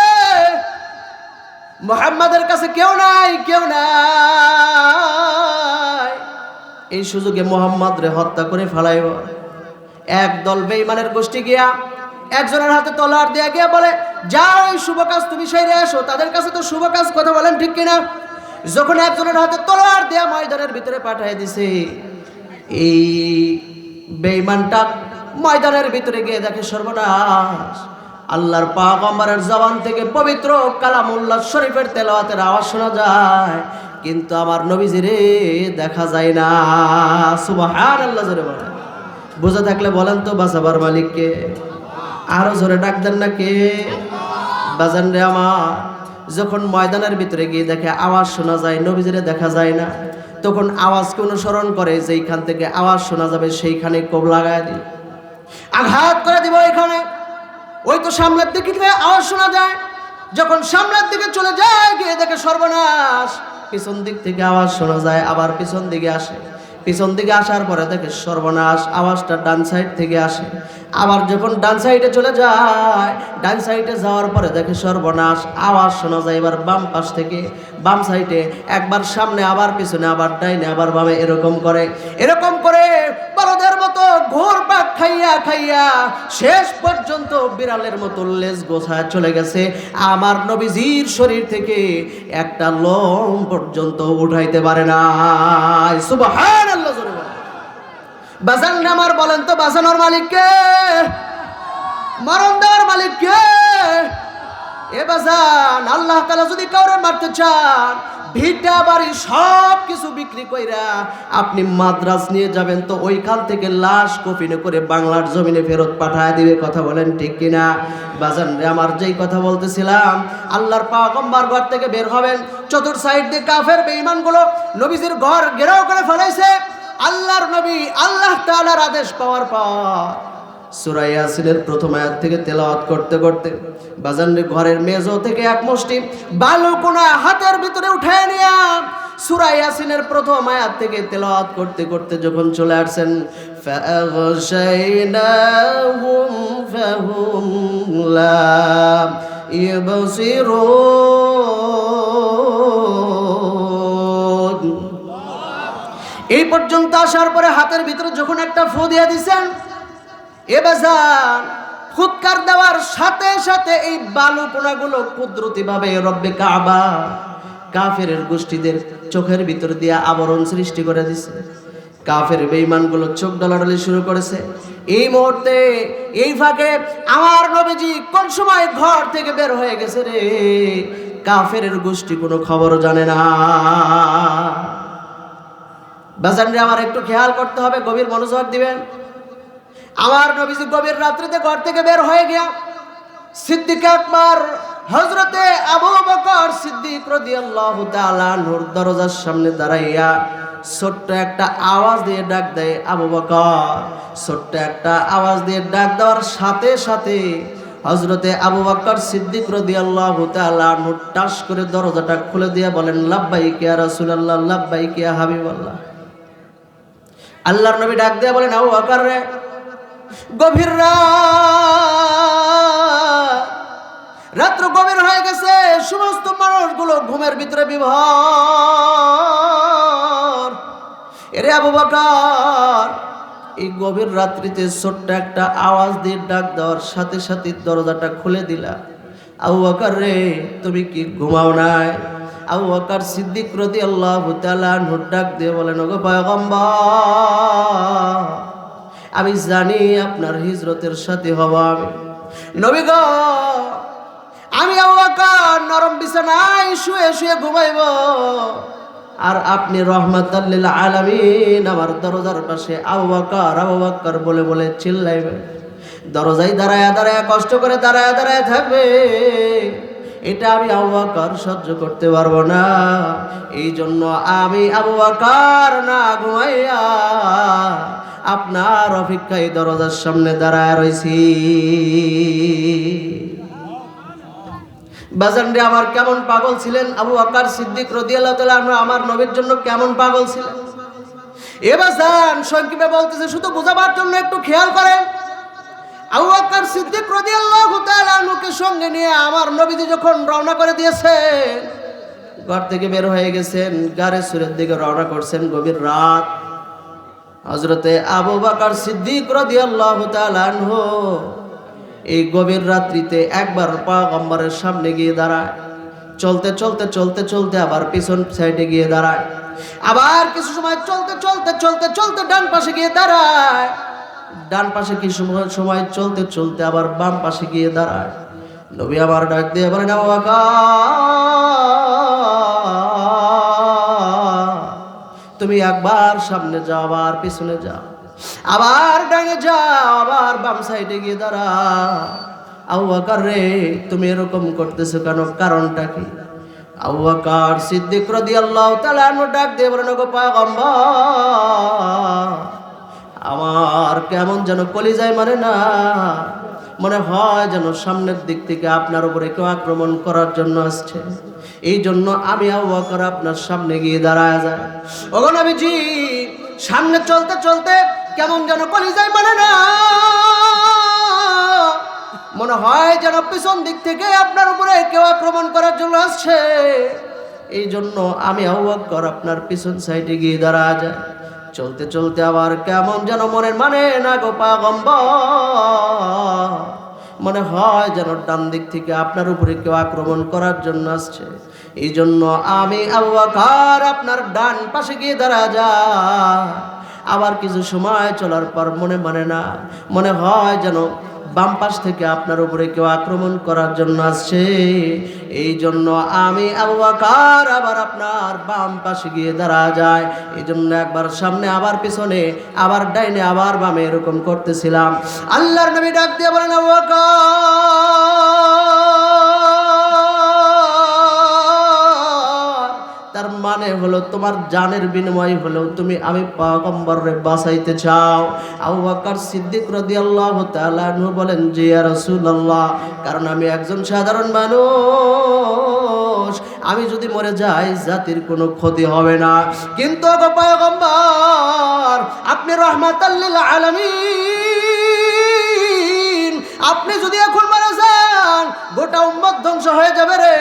মুহাম্মাদের কাছে কেউ নাই, কেউ নাই, এই সুযোগে মুহাম্মদ রে হত্যা করে ফেলাইব। একদল বেঈমানের গোষ্ঠী গিয়া একজনের হাতে তলোয়ার দিয়ে গিয়া বলে, যাও এই শুভ কাজ তুমি সেরে আসো। তাদের কাছে তো শুভ কাজ, কথা বলেন ঠিক কিনা? যখন একজনের হাতে তলোয়ার দেয়া ময়দানের ভিতরে পাঠিয়ে দিছে, এই বেঈমানটা ময়দানের ভিতরে গিয়ে দেখে সর্বনাশ, আল্লাহর পয়গম্বরের জবান থেকে পবিত্র কালামুল্লাহ শরীফের তেলাওয়াতের আওয়াজ শোনা যায়, কিন্তু আমার নবীজিরে দেখা যায় না। সুবহানাল্লাহ জোরে বলেন। বুঝে থাকলে বলেন তো বাঁচাবার মালিককে? আরো জোরে ডাক দেন না কে? বাজান রে আমার, যখন ময়দানের ভিতরে গিয়ে দেখে আওয়াজ শোনা যায়, নবীজিরে দেখা যায় না, তখন আওয়াজকে অনুসরণ করে যেইখান থেকে আওয়াজ শোনা যাবে সেইখানে কোপ লাগায় দিই, আঘাত করে দিব এখানে। ওই তো সামনের দিকে আওয়াজ শোনা যায়, যখন সামনের দিকে চলে যায় গিয়ে দেখে সর্বনাশ, পিছন দিক থেকে আওয়াজ শোনা যায়, আবার পিছন দিকে আসে, পিছন দিকে আসার পরে দেখে সর্বনাশ, আওয়াজটা ডান সাইড থেকে আসে। আবার যখন ডান সাইডে চলে যায়, ডান সাইডে যাওয়ার পরে দেখে সর্বনাশ, আওয়াজ শোনা যায় এবার বাম পাশ থেকে, বাম সাইডে, একবার সামনে আবার পিছনে, আবার ডাইনে আবার বামে, এরকম করে বলদের মতো ঘোরপাক খাইয়া খাইয়া শেষ পর্যন্ত বিড়ালের মতো লেজ গোছায় চলে গেছে। আমার নবীজির শরীর থেকে একটা লোম পর্যন্ত উঠাইতে পারে না। সুবহানাল্লাহ জোরে বলেন। বাজান আমার বলেন তো বাঁচানোর মালিককে? মরণ দেওয়ার মালিককে? এ বাজান, আল্লাহ তাআলা যদি কাউরে মারতে চান ভিটা বাড়ি সব কিছু বিক্রি কইরা আপনি মাদ্রাজ নিয়ে যাবেন, তো ওইখান থেকে লাশ কফিনে করে বাংলার জমিনে ফেরত পাঠায় দিবে। কথা বলেন ঠিক কিনা? বাজান রে আমার, যেই কথা বলতেছিলাম, আল্লাহর পয়গম্বর ঘর থেকে বের হবেন, চতুর সাইড দিয়ে কাফের বেঈমানগুলো নবীজির ঘর ঘেরাও করে ফেলাইছে। আল্লাহর নবী আল্লাহ তাআলার আদেশ পাওয়ার পর সূরা ইয়াসিনের প্রথম আয়াত থেকে তেলাওয়াত করতে করতে বাজান রে ঘরের মেজো থেকে এক মুষ্টি বালু কোনা হাতের ভিতরে উঠায় নিয়া সূরা ইয়াসিনের প্রথম আয়াত থেকে তেলাওয়াত করতে করতে যখন চলে আসছেন, ফাগশাইনাহুম ফাহুম লা ইবসিরুন, এই পর্যন্ত আসার পরে হাতের ভিতরে যখন একটা ফু দিয়ে দিছেন, এবাজান ফুৎকার দেওয়ার সাথে সাথে এই বালু কোনাগুলো কুদরতি ভাবে রব্বে কাবা কাফেরের গোষ্ঠীদের চোখের ভিতর দিয়ে আবরণ সৃষ্টি করে দিছে। কাফের বেঈমানগুলো চোখ ডলাডলি শুরু করেছে। এই মুহূর্তে এই ফাঁকে আমার নবীজি কোন সময় ঘর থেকে বের হয়ে গেছে রে, কাফেরের গোষ্ঠী কোনো খবর জানে না। বাজান রে আমার একটু খেয়াল করতে হবে, গভীর মনোযোগ দিবেন। আমার নবীজি গভীর রাত্রিতে ঘর থেকে বের হয়ে গিয়া সিদ্দিক আকবর হযরতে আবু বকর সিদ্দিক রাদিয়াল্লাহু তাআলা আনহুর দরজার সামনে দাঁড়াইয়া ছোট্ট একটা আওয়াজ দিয়ে ডাক দেয়, আবু বকর। ছোট্ট একটা আওয়াজ দিয়ে ডাক দেওয়ার সাথে সাথে হযরতে আবু বকর সিদ্দিক রাদিয়াল্লাহু তাআলা আনহু টাস করে দরজাটা খুলে দিয়ে বলেন, লাব্বাইক ইয়া রাসূলুল্লাহ, লাব্বাইক ইয়া হাবিবাল্লাহ। আল্লাহর নবী ডাক দিয়ে বলেন, আবু বকর রে, গভীর রাত্র গভীর হয়ে গেছে, সমস্ত মানুষগুলো ঘুমের ভিতরে বিভোর। এরে আবু বকর, এই গভীর রাত্রিতে ছোট্ট একটা আওয়াজ দিয়ে ডাক দেওয়ার সাথে সাথে দরজাটা খুলে দিলা। আবু বকর রে, তুমি কি ঘুমাও নাই? আবু বকর সিদ্দিক রাদিয়াল্লাহু তাআলা আনহু ডাক দিয়ে বলেন, ওগো পয়গম্বর, আমি জানি আপনার হিজরতের সাথী হব আমি। নবী গো, আমি আবু বকর নরম বিছানায় শুয়ে শুয়ে ঘুমাইব, আর আপনি রহমাতাল লিল আলামিন আমার দরজার পাশে আবু বকর বলে বলে চিল্লাইবেন। দরজায় দাঁড়ায় দাঁড়ায় কষ্ট করে দাঁড়ায় দাঁড়ায় থাকবে, এটা আমি আবু বকর সহ্য করতে পারবো না। এই জন্য আমি আবু বকর না ঘুমাইয়া আপনার অপেক্ষায় দরজার সামনে দাঁড়ায় রইছি। বাজান রে, আমার কেমন পাগল ছিলেন আবু বকর সিদ্দিক রাদিয়াল্লাহু তাআলা আনহু, আমার নবীর জন্য কেমন পাগল ছিলেন। এ বাজান, সংক্ষেপে বলতেছে, শুধু বোঝাবার জন্য একটু খেয়াল করেন। আবু বকর সিদ্দিক রাদিয়াল্লাহু তাআলা আনহুকে সঙ্গে নিয়ে আমার নবীজি যখন রওনা করে দিয়েছেন, ঘর থেকে বের হয়ে গেছেন, গারে সুরের দিকে রওনা করছেন, গভীর রাত। হযরতে আবু বকর সিদ্দিক রাদিয়াল্লাহু তাআলা আনহু এই গভীর রাত্রিতে একবার পয়গম্বরের সামনে গিয়ে দাঁড়ায়, চলতে চলতে চলতে চলতে আবার পিছন সাইডে গিয়ে দাঁড়ায়, আবার কিছু সময় চলতে চলতে চলতে চলতে ডান পাশে গিয়ে দাঁড়ায়, ডান পাশে কিছু সময় চলতে চলতে আবার বাম পাশে গিয়ে দাঁড়ায়। নবী আবার ডাক দিয়ে বলেন, আবু বকর, তুমি একবার সামনে যাও, আবার পিছনে যাও, আবার ডানে যাও, আবার বাম সাইডে গিয়ে দাঁড়াও। আবু বকর রে, তুমি এরকম করতেছো কেন? কারণটা কি? আবু বকর সিদ্দিক রাদিয়াল্লাহু তাআলা আনহু ডাক দিয়ে বলেন, ওগো পয়গম্বর, আমার কেমন যেন কলিজায় মানে না, মনে হয় যেন সামনের দিক থেকে আপনার উপরে কেউ আক্রমণ করার জন্য আসছে। এই জন্য আমি আবু বকর আপনার সামনে গিয়ে দাঁড়ায় যায়। ওগো নবীজি, সামনে চলতে চলতে কেমন যেন কলিজায় মানে না, মনে হয় যেন পিছন দিক থেকে আপনার উপরে কেউ আক্রমণ করার জন্য আসছে। এই জন্য আমি আবু বকর আপনার পিছন সাইডে গিয়ে দাঁড়ায় যায়। চলতে চলতে আবার কেমন যেন মনে মানে না গো পয়গম্বর, মনে হয় যেন ডান দিক থেকে আপনার উপরে কেউ আক্রমণ করার জন্য আসছে। এই জন্য আমি আবু বকর আপনার ডান পাশে গিয়ে দাঁড়ায় যায়। আবার কিছু সময় চলার পর মনে মানে না, মনে হয় যেন বাম পাশ থেকে আপনার উপরে কেউ আক্রমণ করার জন্য আসছে। এই জন্য আমি আবু বকর আবার আপনার বাম পাশে গিয়ে দাঁড়া যায়। এই জন্য একবার সামনে, আবার পিছনে, আবার ডাইনে, আবার বামে এরকম করতেছিলাম। আল্লাহর নবী ডাক দিয়ে বলেন, আবু বকর, তার মানে হলো তোমার জানের বিনিময় হলেও তুমি আমি পয়গম্বররে বাঁচাইতে চাও। আবু বকর সিদ্দিক রাদিয়াল্লাহু তাআলা আনহু বলেন, জি ইয়া রাসূলুল্লাহ, কারণ আমি একজন সাধারণ মানুষ, আমি যদি মরে যাই জাতির কোনো ক্ষতি হবে না, কিন্তু গো পয়গম্বর, আপনি রাহমাতাল লিল আলামিন, আপনি যদি এখন মারা যান গোটা উম্মত ধ্বংস হয়ে যাবে রে।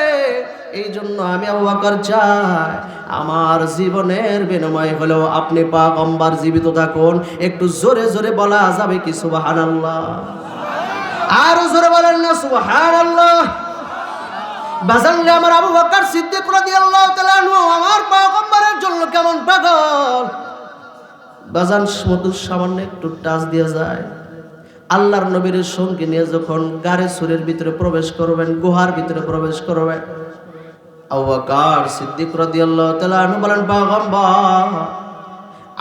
এই জন্য আমি আবু বকর চাই আমার জীবনের বিনিময় হলেও আপনি পয়গম্বর জীবিত থাকুন। একটু জোরে জোরে বলা যাবে কি সুবহানাল্লাহ? আর জোরে বলেন না সুবহানাল্লাহ? বাজানলে আমার আবু বকর সিদ্দিক রাদিয়াল্লাহু তাআলা আনহু আমার পয়গম্বরের জন্য কেমন পাগল। বাজান মধু সামান্য একটু টাচ দিয়ে যায়। আল্লাহর নবীর সঙ্গে নিয়ে যখন গারে সুরের ভিতরে প্রবেশ করবেন, গুহার ভিতরে প্রবেশ করবেন, আবু বকর সিদ্দিক রাদিয়াল্লাহু তাআলা আনহু বলেন, পয়গম্বর,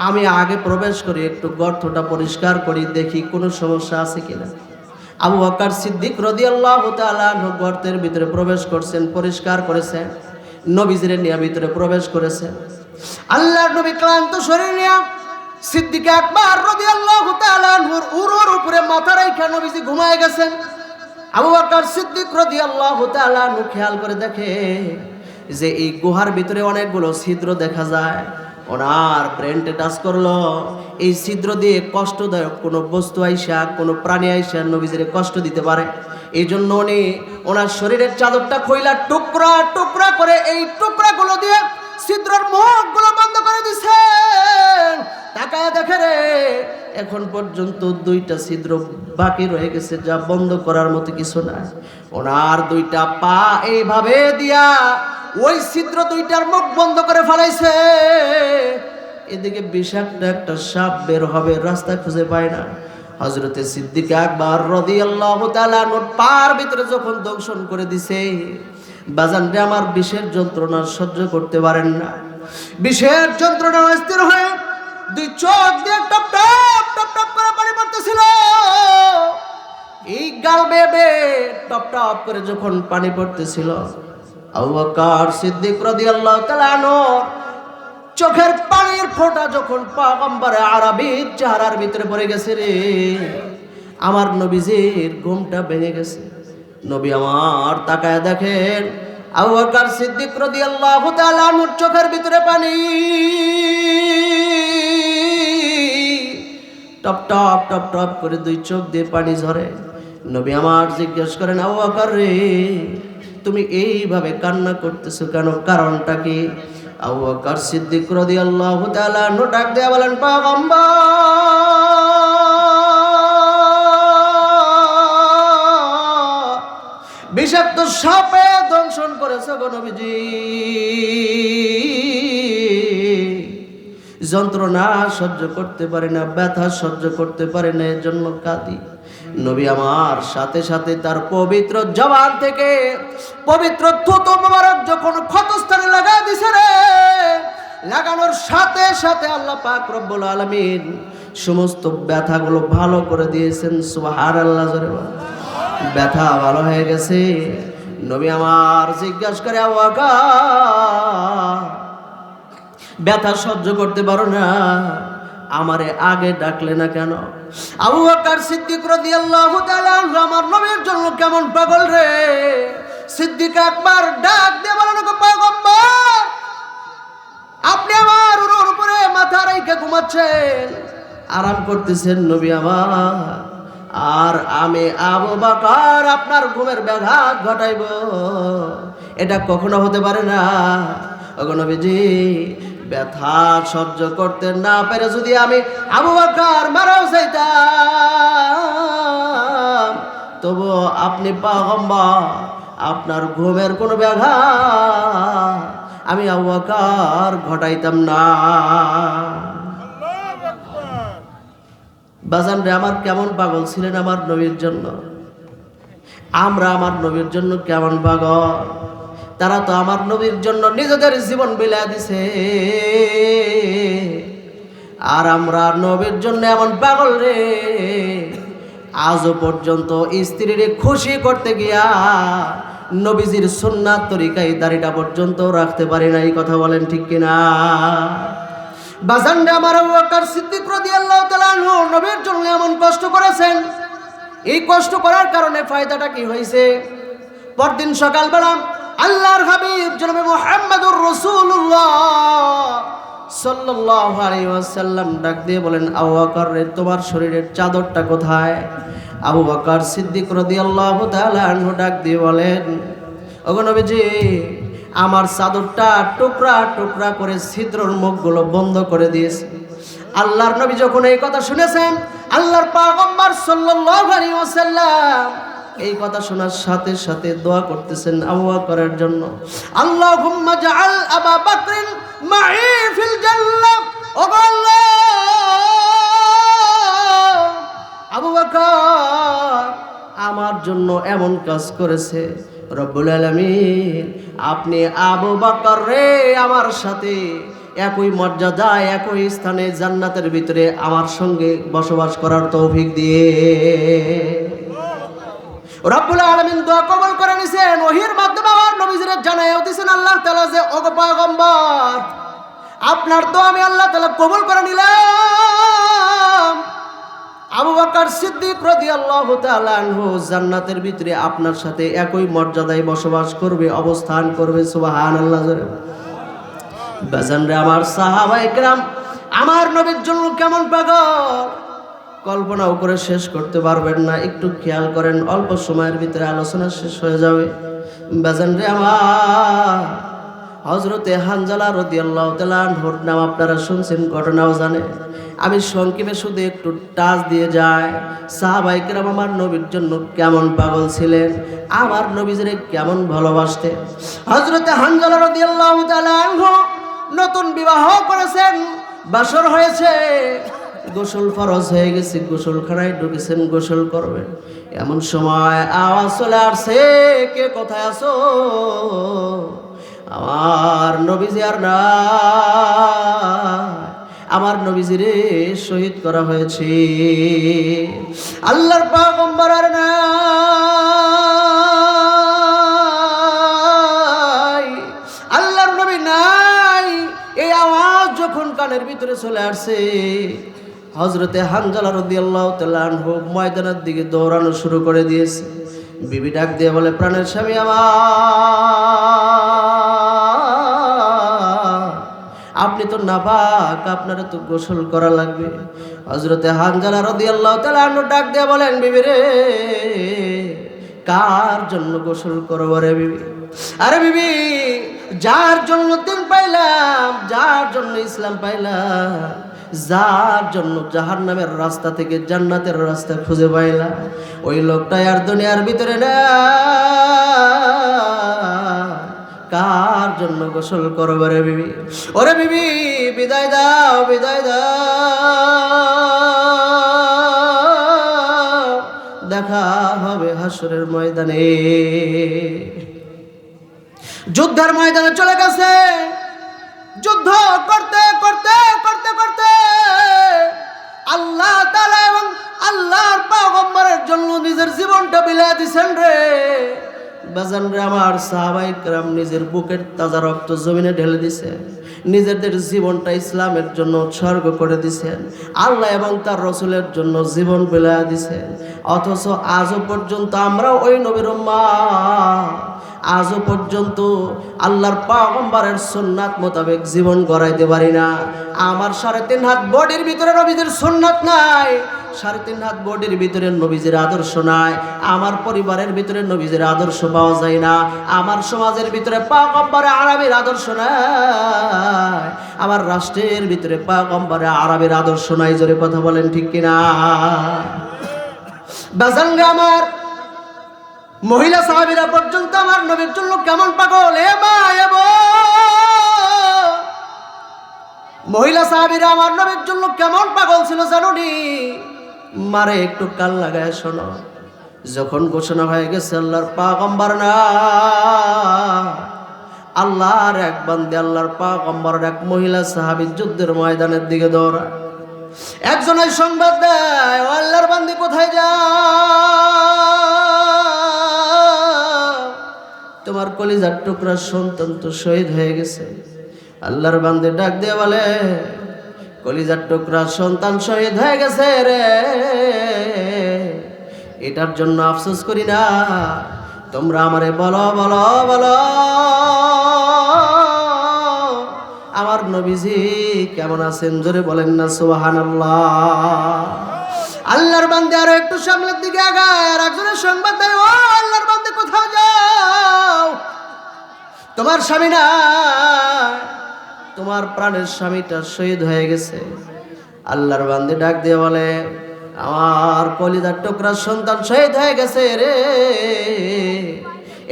আমি আগে প্রবেশ করি, একটু গর্তটা পরিষ্কার করি, দেখি কোনো সমস্যা আছে কিনা। আবু বকর সিদ্দিক রাদিয়াল্লাহু তাআলা আনহু গর্তের ভিতরে প্রবেশ করছেন, পরিষ্কার করেছেন, নবীজির নিয়ে ভিতরে প্রবেশ করেছেন। আল্লাহর নবী ক্লান্ত শরীর নিয়ে সিদ্দিক আকবর রাদিয়াল্লাহু তাআলা আনহুর উরুর উপরে মাথা রাখা নবীজি ঘুমায় গেছেন। আবু বকর সিদ্দিক রাদিয়াল্লাহু তাআলা আনহু খেয়াল করে দেখে যে এই গুহার ভিতরে অনেকগুলো ছিদ্র দেখা যায়। ওনার ব্রেনটে টাচ করলো, এই ছিদ্র দিয়ে কষ্টদায়ক কোনো বস্তু আইসা, কোনো প্রাণী আইসা নবীজির কষ্ট দিতে পারে। এই জন্য উনি ওনার শরীরের চাদরটা খইলা টুকরা টুকরা করে এই টুকরাগুলো দিয়ে ছিদ্রের মুখগুলো বন্ধ করে দিছেন। তাকায় দেখে রে এখন পর্যন্ত 2টা ছিদ্র বাকি রয়ে গেছে, যা বন্ধ করার মতো কিছু নাই। ওনার 2টা পা এইভাবে দিয়া ওই ছিদ্র 2টার মুখ বন্ধ করে ফেলাইছে। এদিকে বিষাক্ত একটা সাপ বের হবে, রাস্তা খুঁজে পায় না। হযরতে সিদ্দিক আকবর রাদিয়াল্লাহু তাআলা নোট পার ভিতরে যখন দংশন করে দিছে, বাজানরে আমার বিষের যন্ত্রণা সহ্য করতে পারেন না। বিষের যন্ত্রণা স্থির হয়ে 2 চোখ দিয়ে টপ টপ টপ টপ করে পানি পড়তেছিল। এই গাল বেবে টপ টপ করে যখন পানি পড়তেছিল, আবু বকর সিদ্দিক রাদিয়াল্লাহু তাআলা আনহু চোখের পানির ফোঁটা যখন পয়গম্বরে আরবীর চেহারার ভিতরে পড়ে গেছে রে, আমার নবীজির ঘুমটা ভেঙে গেছে। নবী আমার তাকায় দেখেন আবু বকর সিদ্দিক রাদিয়াল্লাহু তাআলা আনহুর চোখের ভিতরে পানি, টপ টপ টপ টপ করে 2 চোখ দিয়ে পানি ঝরে। নবী আমার জিজ্ঞেস করেন, আবু বকর রে, তুমি এইভাবে কান্না করতেছো কেন, কারণটা কি? আবু বকর সিদ্দিক রাদিয়াল্লাহু তাআলা আনহু ডাক দিয়ে বলেন, পয়গম্বর, বিষাক্ত সাপে দংশন করেছে গো নবীজি, যন্ত্রণা সহ্য করতে পারে না, ব্যথা সহ্য করতে পারে না, এর জন্য কাঁদি। নবী আমার সাথে সাথে তার পবিত্র জবান থেকে পবিত্র থুতু মোবারক যখন ক্ষতস্থানে লাগায় দিছে রে, লাগানোর সাথে সাথে আল্লাহ পাক রব্বুল আলামিন সমস্ত ব্যথাগুলো ভালো করে দিয়েছেন। সুবহানাল্লাহ, জোরে বল। ব্যথা ভালো হয়ে গেছে। নবী আমার জিজ্ঞাসা করে, আবু বকর, ব্যথা সহ্য করতে পারো না, আমারে আগে ডাকলে না কেন? আবু বকর সিদ্দিক রাদিয়াল্লাহু তাআলা আনহু আমার নবীর জন্য কেমন পাগল রে। সিদ্দিক আকবর ডাক দিয়ে বলেন, পয়গম্বর, আপনি আমার উপরে মাথা রেখে ঘুমাচ্ছেন, আরাম করতেছেন নবী আমার, আর আমি আবু বকর আপনার ঘুমের ব্যাঘাত ঘটাইব, এটা কখনো হতে পারে না। ওগো নবীজি, ব্যথা সহ্য করতে না পেরে যদি আমি আবু বকর মারাও যাইতাম, তবু আপনি পয়গম্বর, আপনার ঘুমের কোনো ব্যাঘাত আমি আবু বকর ঘটাইতাম না। বাজান রে, আমার কেমন পাগল ছিলেন আমার নবীর জন্য, আমরা আমার নবীর জন্য কেমন পাগল। তারা তো আমার নবীর জন্য নিজেদের জীবন বিলায় দিছে, আর আমরা নবীর জন্য এমন পাগল রে, আজও পর্যন্ত স্ত্রীর খুশি করতে গিয়া নবীজির সুন্নাত তরিকায় দাড়িটা পর্যন্ত রাখতে পারি না। এই কথা বলেন ঠিক কিনা? বাজানরে আমার আবু বকর সিদ্দিক রাদিয়াল্লাহু তাআলা আনহু নবীর জন্য এমন কষ্ট করেছেন। এই কষ্ট করার কারণে ফায়দাটা কি হয়েছে? পরদিন সকালবেলা আল্লাহর হাবিব জনাবে মুহাম্মদুর রাসূলুল্লাহ সাল্লাল্লাহু আলাইহি ওয়াসাল্লাম ডাক দিয়ে বলেন, আবু বকর রে, তোমার শরীরের চাদরটা কোথায়? আবু বকর সিদ্দিক রাদিয়াল্লাহু তাআলা আনহু ডাক দিয়ে বলেন, ওগো নবীজি, আমার চাদরটা টুকরা টুকরা করে ছিদ্রর মুখগুলো বন্ধ করে দিয়েছে। আল্লাহর নবী যখন এই কথা শুনেছেন, আল্লাহর পয়গম্বর সাল্লাল্লাহু আলাইহি ওয়াসাল্লাম এই কথা শোনার সাথে সাথে দোয়া করতেছেন আবু বকরের জন্য, আল্লাহুম্মা জাআল আবু বকরিন মাই ফিল জান্নাহ। ও আল্লাহ, আবু বকর আমার জন্য এমন কাজ করেছে, রব্বুল আলামিন আপনি আবু বকর রে আমার সাথে একই মর্যাদা, একই স্থানে জান্নাতের ভিতরে আমার সঙ্গে বসবাস করার তৌফিক দিয়ে। রব্বুল আলামিন দোয়া কবুল করে নিছেন। ওহীর মাধ্যমে আমার নবীজিরে জানাইও দিয়েছেন আল্লাহ তাআলা যে, ওগো পয়গম্বর, আপনার দোয়া আমি আল্লাহ তাআলা কবুল করে নিলাম। আবু বকর সিদ্দিক রাদিয়াল্লাহু তাআলা আনহু জান্নাতের ভিতরে আপনার সাথে একই মর্যাদায় বসবাস করবে, অবস্থান করবে। সুবহানাল্লাহ। বাজানরে আমার, সাহাবায়ে কেরাম আমার নবীর জন্য কেমন পাগল, কল্পনাও করে শেষ করতে পারবেন না। একটু খেয়াল করেন, অল্প সময়ের ভিতরে আলোচনা শেষ হয়ে যাবে। বাজানরে আমার, হযরতে হানজালা রাদিয়াল্লাহু তাআলা আনহুর নাম আপনারা শুনছেন, ঘটনাও জানেন। আমি সংক্ষেপে শুধু একটু টাচ দিয়ে যাই। সাহাবায়ে কেরাম আমার নবীর জন্য কেমন পাগল ছিলেন, আমার নবীজিরে কেমন ভালোবাসতেন। হযরতে হানজালা রাদিয়াল্লাহু তাআলা আনহু নতুন বিবাহ করেছেন, বাসর হয়েছে, গোসল ফরজ হয়ে গেছে, গোসলখানায় ঢুকেছেন, গোসল করবেন। এমন সময় আওয়াজ চলে আসছে, কে কোথায় আছো? আমার নবীজি আর না, আমার নবীজিরে শহীদ করা হয়েছে। আল্লাহর পয়গম্বর আর নাই, আল্লাহর নবী নাই। এই আওয়াজ যখন কানের ভিতরে চলে আসছে, হযরতে হানজালা রাদিয়াল্লাহু তাআলা আনহু ময়দানের দিকে দৌড়ানো শুরু করে দিয়েছে। বিবি ডাক দিয়ে বলে, প্রাণের স্বামী আমার, আপনি তো নাপাক, আপনারা তো গোসল করা লাগবে। হযরতে হানজালা রাদিয়াল্লাহু তাআলা আনহু ডাক দিয়ে বলেন, বিবি রে, কার জন্য গোসল করব রে বিবি? আরে বিবি, যার জন্য দিন পাইলাম, যার জন্য ইসলাম পাইলাম, যার জন্য জাহান্নামের রাস্তা থেকে জান্নাতের রাস্তা খুঁজে পাইলাম, ওই লোকটা আর দুনিয়ার ভিতরে না। কার জন্য গোসল করব রে বিবি? ওরে বিবি, বিদায় দাও, বিদায় দাও, দেখা হবে হাসরের ময়দানে। যুদ্ধের ময়দানে চলে গেছে। যুদ্ধ করতে করতে করতে করতে আল্লাহ তাআলা এবং আল্লাহর পয়গম্বরের জন্য নিজের জীবনটা বিলিয়ে দিয়েছেন রে বাজান রে। আমার সাহাবায়ে কেরাম নিজের বুকের তাজা রক্ত জমিনে ঢেলে দিয়েছেন, নিজেদের জীবনটা ইসলামের জন্য উৎসর্গ করে দিয়েছেন, আল্লাহ এবং তার রাসূলের জন্য জীবন বিলিয়ে দিয়েছেন। অথচ আজও পর্যন্ত আমরা ওই নবীর উম্মাহ, আজও পর্যন্ত আল্লাহর পয়গম্বরের সুন্নাত মোতাবেক জীবন গড়াইতে পারি না। আমার 3.5 হাত বডির ভিতরে নবীজির সুন্নাত নাই, 3.5 হাত বডির ভিতরে নবীজির আদর্শ নাই, আমার পরিবারের ভিতরে নবীজির আদর্শ পাওয়া যায় না, আমার সমাজের ভিতরে পয়গম্বরে আরবির আদর্শ নাই, আমার রাষ্ট্রের ভিতরে পয়গম্বরে আরবির আদর্শ নাই। জোরে কথা বলেন ঠিক কিনা? বাজানগে আমার মহিলা সাহাবীরা পর্যন্ত আমার নবীর জন্য কেমন পাগল। এ মা, এ মহিলা সাহাবীরা আমার নবীর জন্য কেমন পাগল ছিল জানোনি? মারে একটু কান লাগায় শোনো। যখন ঘোষণা হয়ে গেছে আল্লাহর পয়গম্বর না, আল্লাহর এক বান্দা, আল্লাহর পয়গম্বরের এক মহিলা সাহাবী যুদ্ধের ময়দানের দিকে দৌড়ায়। একজনের সংবাদ দেয়, ও আল্লাহর বান্দী কোথায় যাও? তোমার কলিজার টুকরা সন্তান তো শহীদ হয়ে গেছে। আল্লাহর বান্দী ডাক দিয়ে বলে, কলিজার টুকরা সন্তান শহীদ হয়ে গেছে রে, এটার জন্য আফসোস করি না। তোমরা আমারে বলো বলো বলো, আমার নবীজি কেমন আছেন? জোরে বলেন না সুবহানাল্লাহ। আল্লাহর বান্দী আরো একটু সামনের দিকে আগায়, আর একজনের সংবাদ দেয়, ও আল্লাহর বান্দী কোথাও যাও? তোমার স্বামী না, তোমার প্রাণের স্বামীটা শহীদ হয়ে গেছে। আল্লাহর বান্দী ডাক দিয়ে বলে, আমার কলিজার টুকরা সন্তান শহীদ হয়ে গেছে রে,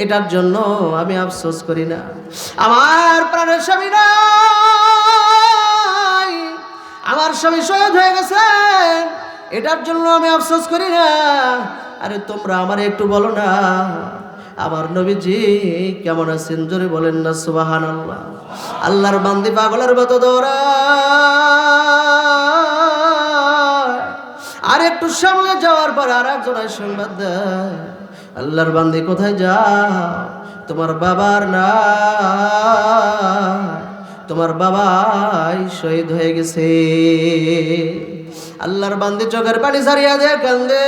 এটার জন্য আমি আফসোস করি না। আমার প্রাণের স্বামী নাই, আমার স্বামী শহীদ হয়ে গেছে, এটার জন্য আমি আফসোস করি না। আরে তোমরা আমার একটু বলো না, আমার নবীজি কেমন আছেন? জোরে বলেন না সুবহানাল্লাহ। আল্লাহর বান্দী পাগলের মতো দৌড়ায়, আর একটু সামনে যাওয়ার পর আর একজনের সংবাদ দেয়, আল্লাহর বান্দী কোথায় যাও? তোমার বাবার না, তোমার বাবাই শহীদ হয়ে গেছে। আল্লাহর বান্দী চোখের পানি ছাড়িয়া দেয়, কান্দে।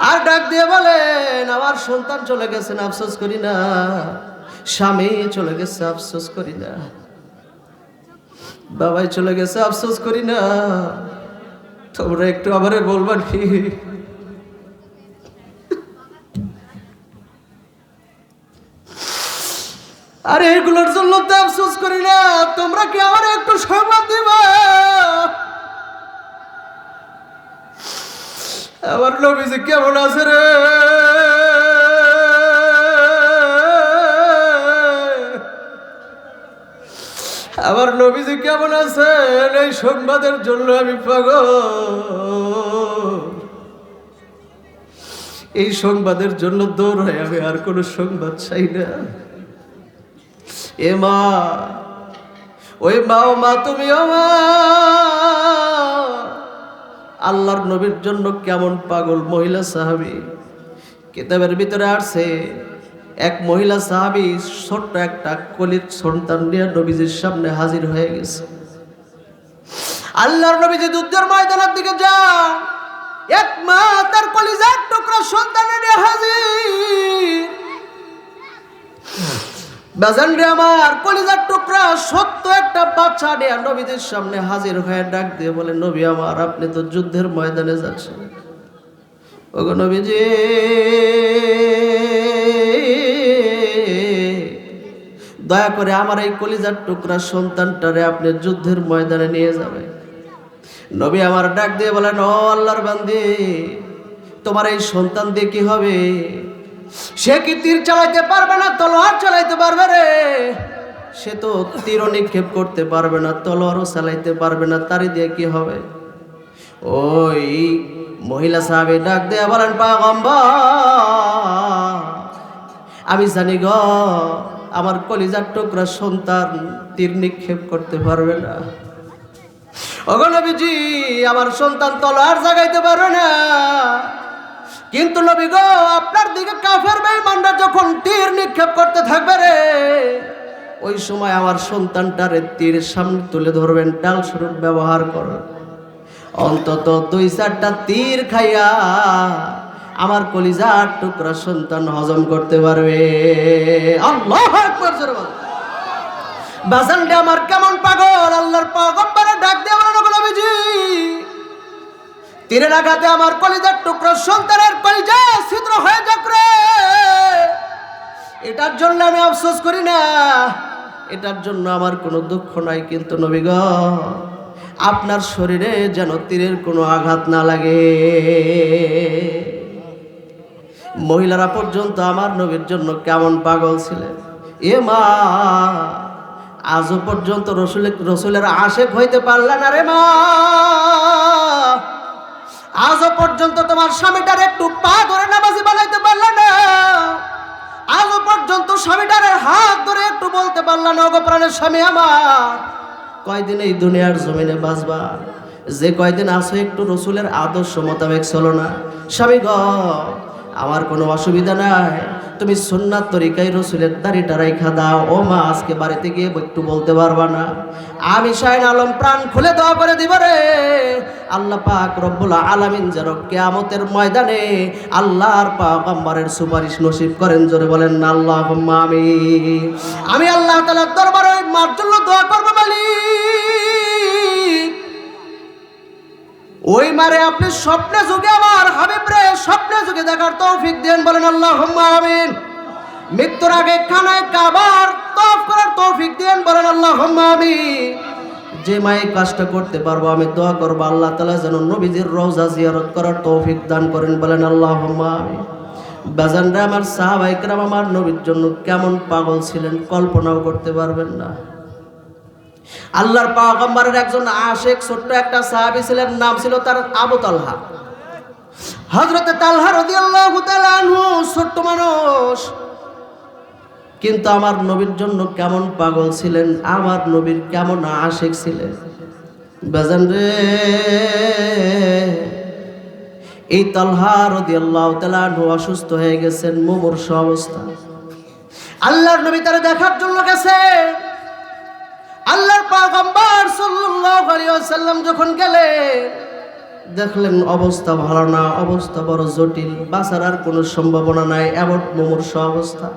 আর ডাক দিয়ে বলেন, আমার সন্তান চলে গেছেন, আফসোস করি না। স্বামী চলে গেছে, আফসোস করি না। বাবাই চলে গেছে, আফসোস করি না। তোমরা একটু আমারে বলবা কি? আরে এগুলোর জন্য তো আফসোস করি না, তোমরা কি আমার একটু সংবাদ দিবা? আমার নবীজি কেমন আছে রে? আমার নবীজি কেমন আছেন? এই সংবাদের জন্য আমি পাগল। এই সংবাদের জন্য দৌড়াই, আমি আর কোনো সংবাদ চাই না। এ মা, ওই মা, ও মা তুমি আমার আল্লাহর নবীর জন্য কেমন পাগল মহিলা সাহাবী। কিতাবের ভিতরে আসছে এক মহিলা সাহাবী ছোট্ট একটা কলির সন্তান নিয়ে নবীজির সামনে হাজির হয়ে গেছে। আল্লাহর নবীজি যুদ্ধের ময়দানের দিকে যান, এক মা তার কলিজার টুকরা সন্তান নিয়ে হাজির। বাজান রে আমার, কলিজার টুকরা সত্য একটা বাচ্চা নিয়ে নবীজির সামনে হাজির হয়ে ডাক দিয়ে বলে, নবী আমার, আপনি তো যুদ্ধের ময়দানে যাচ্ছেন। ওগো নবীজি, দয়া করে আমার এই কলিজার টুকরা সন্তানটারে আপনি যুদ্ধের ময়দানে নিয়ে যাবেন। নবী আমার ডাক দিয়ে বলেন, ও আল্লাহর বান্দী, তোমার এই সন্তান দিয়ে কি হবে? সে কি তীর চালাইতে পারবে না, তলোয়ার চালাইতে পারবে রে? সে তো তীরও নিক্ষেপ করতে পারবে না, তলোয়ারও চালাইতে পারবে না, তারই দিয়ে কি হবে? ওই মহিলা সাহাবী ডাক দিয়ে বলেন, পয়গম্বর, আমি জানি গো, আমার কলিজার টুকরা সন্তান তীর নিক্ষেপ করতে পারবে না। ওগো নবীজি, আমার সন্তান তলোয়ার জাগাইতে পারবে না, কিন্তু নবী গো, আপনার দিকে কাফের বেঈমানরা যখন তীর নিক্ষেপ করতে থাকবে রে, ওই সময় আমার সন্তানটারে তীর সামনে তুলে ধরবেন, ডাল স্বরূপ ব্যবহার করবেন। অন্তত 2-4টা তীর খাইয়া আমার কলিজার টুকরা সন্তান হজম করতে পারবে। আল্লাহু আকবার। বাজানটা আমার কেমন পাগল! আল্লাহর পয়গম্বরে ডাক দিয়ে বলেন, ওগো নবীজি, তীরের আঘাতে আমার কলিজার টুকরা সন্তানের কলিজা ছিদ্র হয়ে যাক রে। এটার জন্য আমি আফসোস করি না, এটার জন্য আমার কোনো দুঃখ নাই, কিন্তু নবী গো, আপনার শরীরে যেন তীরের কোনো আঘাত না লাগে। মহিলারা পর্যন্ত আমার নবীর জন্য কেমন পাগল ছিলেন। এ মা, আজও পর্যন্ত রসুলের আশেক হইতে পারলে না রে মা। আজও পর্যন্ত তোমার স্বামীটার একটু পা ধরে নামাজি বানাইতে পারলে না। আজও পর্যন্ত স্বামীটারের হাত ধরে একটু বলতে পারলে না, ওগো প্রাণের স্বামী আমার, কয়দিন এই দুনিয়ার জমিনে বাঁচবা? যে কয়দিন আসো একটু রসুলের আদর্শ মোতাবেক চলো না। স্বামী গ, আমার কোনো অসুবিধা নাই, তুমি সুন্নাত তরিকায় রসুলের দাড়িটা রাইখা দাও। ও মা, আজকে বাড়িতে গিয়ে একটু বলতে পারবা না? আমি শাহিন আলম প্রাণ খুলে দোয়া করে দিব রে, আল্লাহ পাক রব্বুল আলামিন যেন কিয়ামতের ময়দানে আল্লাহর পয়গম্বরের সুপারিশ নসিব করেন। জোরে বলেন না আল্লাহুম্মা আমিন। আমি আল্লাহ তাআলার দরবারে ওই মার জন্য দোয়া করব মালিক, ওই মারে আপনি স্বপ্নে যুগে আমার হাবিব রে স্বপ্নে যুগে দেখার তৌফিক দেন। বলেন আল্লাহুম্মা আমিন। মৃত্যুর আগে খানায় কাবার তওয়াফ করার তৌফিক দেন। বলেন আল্লাহুম্মা আমিন। যে মায়ে কাজটা করতে পারবো আমি দোয়া করবো, আল্লাহ তাআলা যেন নবীজির রওজা জিয়ারত করার তৌফিক দান করেন। বলেন আল্লাহুম্মা আমিন। বাজানরা আমার, সাহাবায়ে কেরাম আমার নবীর জন্য কেমন পাগল ছিলেন কল্পনাও করতে পারবেন না। আল্লাহর পয়গম্বরের একজন আশিক ছোট্ট একটা সাহাবী ছিলেন, নাম ছিল তার আবু তালহা। হযরতে তালহা রাদিয়াল্লাহু তাআলা আনহু ছোট্ট মানুষ, কিন্তু আমার নবীর জন্য কেমন পাগল ছিলেন, আমার নবীর কেমন আশিক ছিলেন। বাজান রে, এই তালহা রাদিয়াল্লাহু তাআলা আনহু অসুস্থ হয়ে গেছেন, মুমূর্ষু অবস্থা। আল্লাহর নবী তারে দেখার জন্য গেছে। আল্লাহর পয়গম্বর সাল্লাল্লাহু আলাইহি ওয়াসাল্লাম যখন গেলেন, দেখলেন অবস্থা ভালো না, অবস্থা বড় জটিল, বাঁচার আর কোনো সম্ভাবনা নাই, এমন মুমূর্ষু অবস্থা।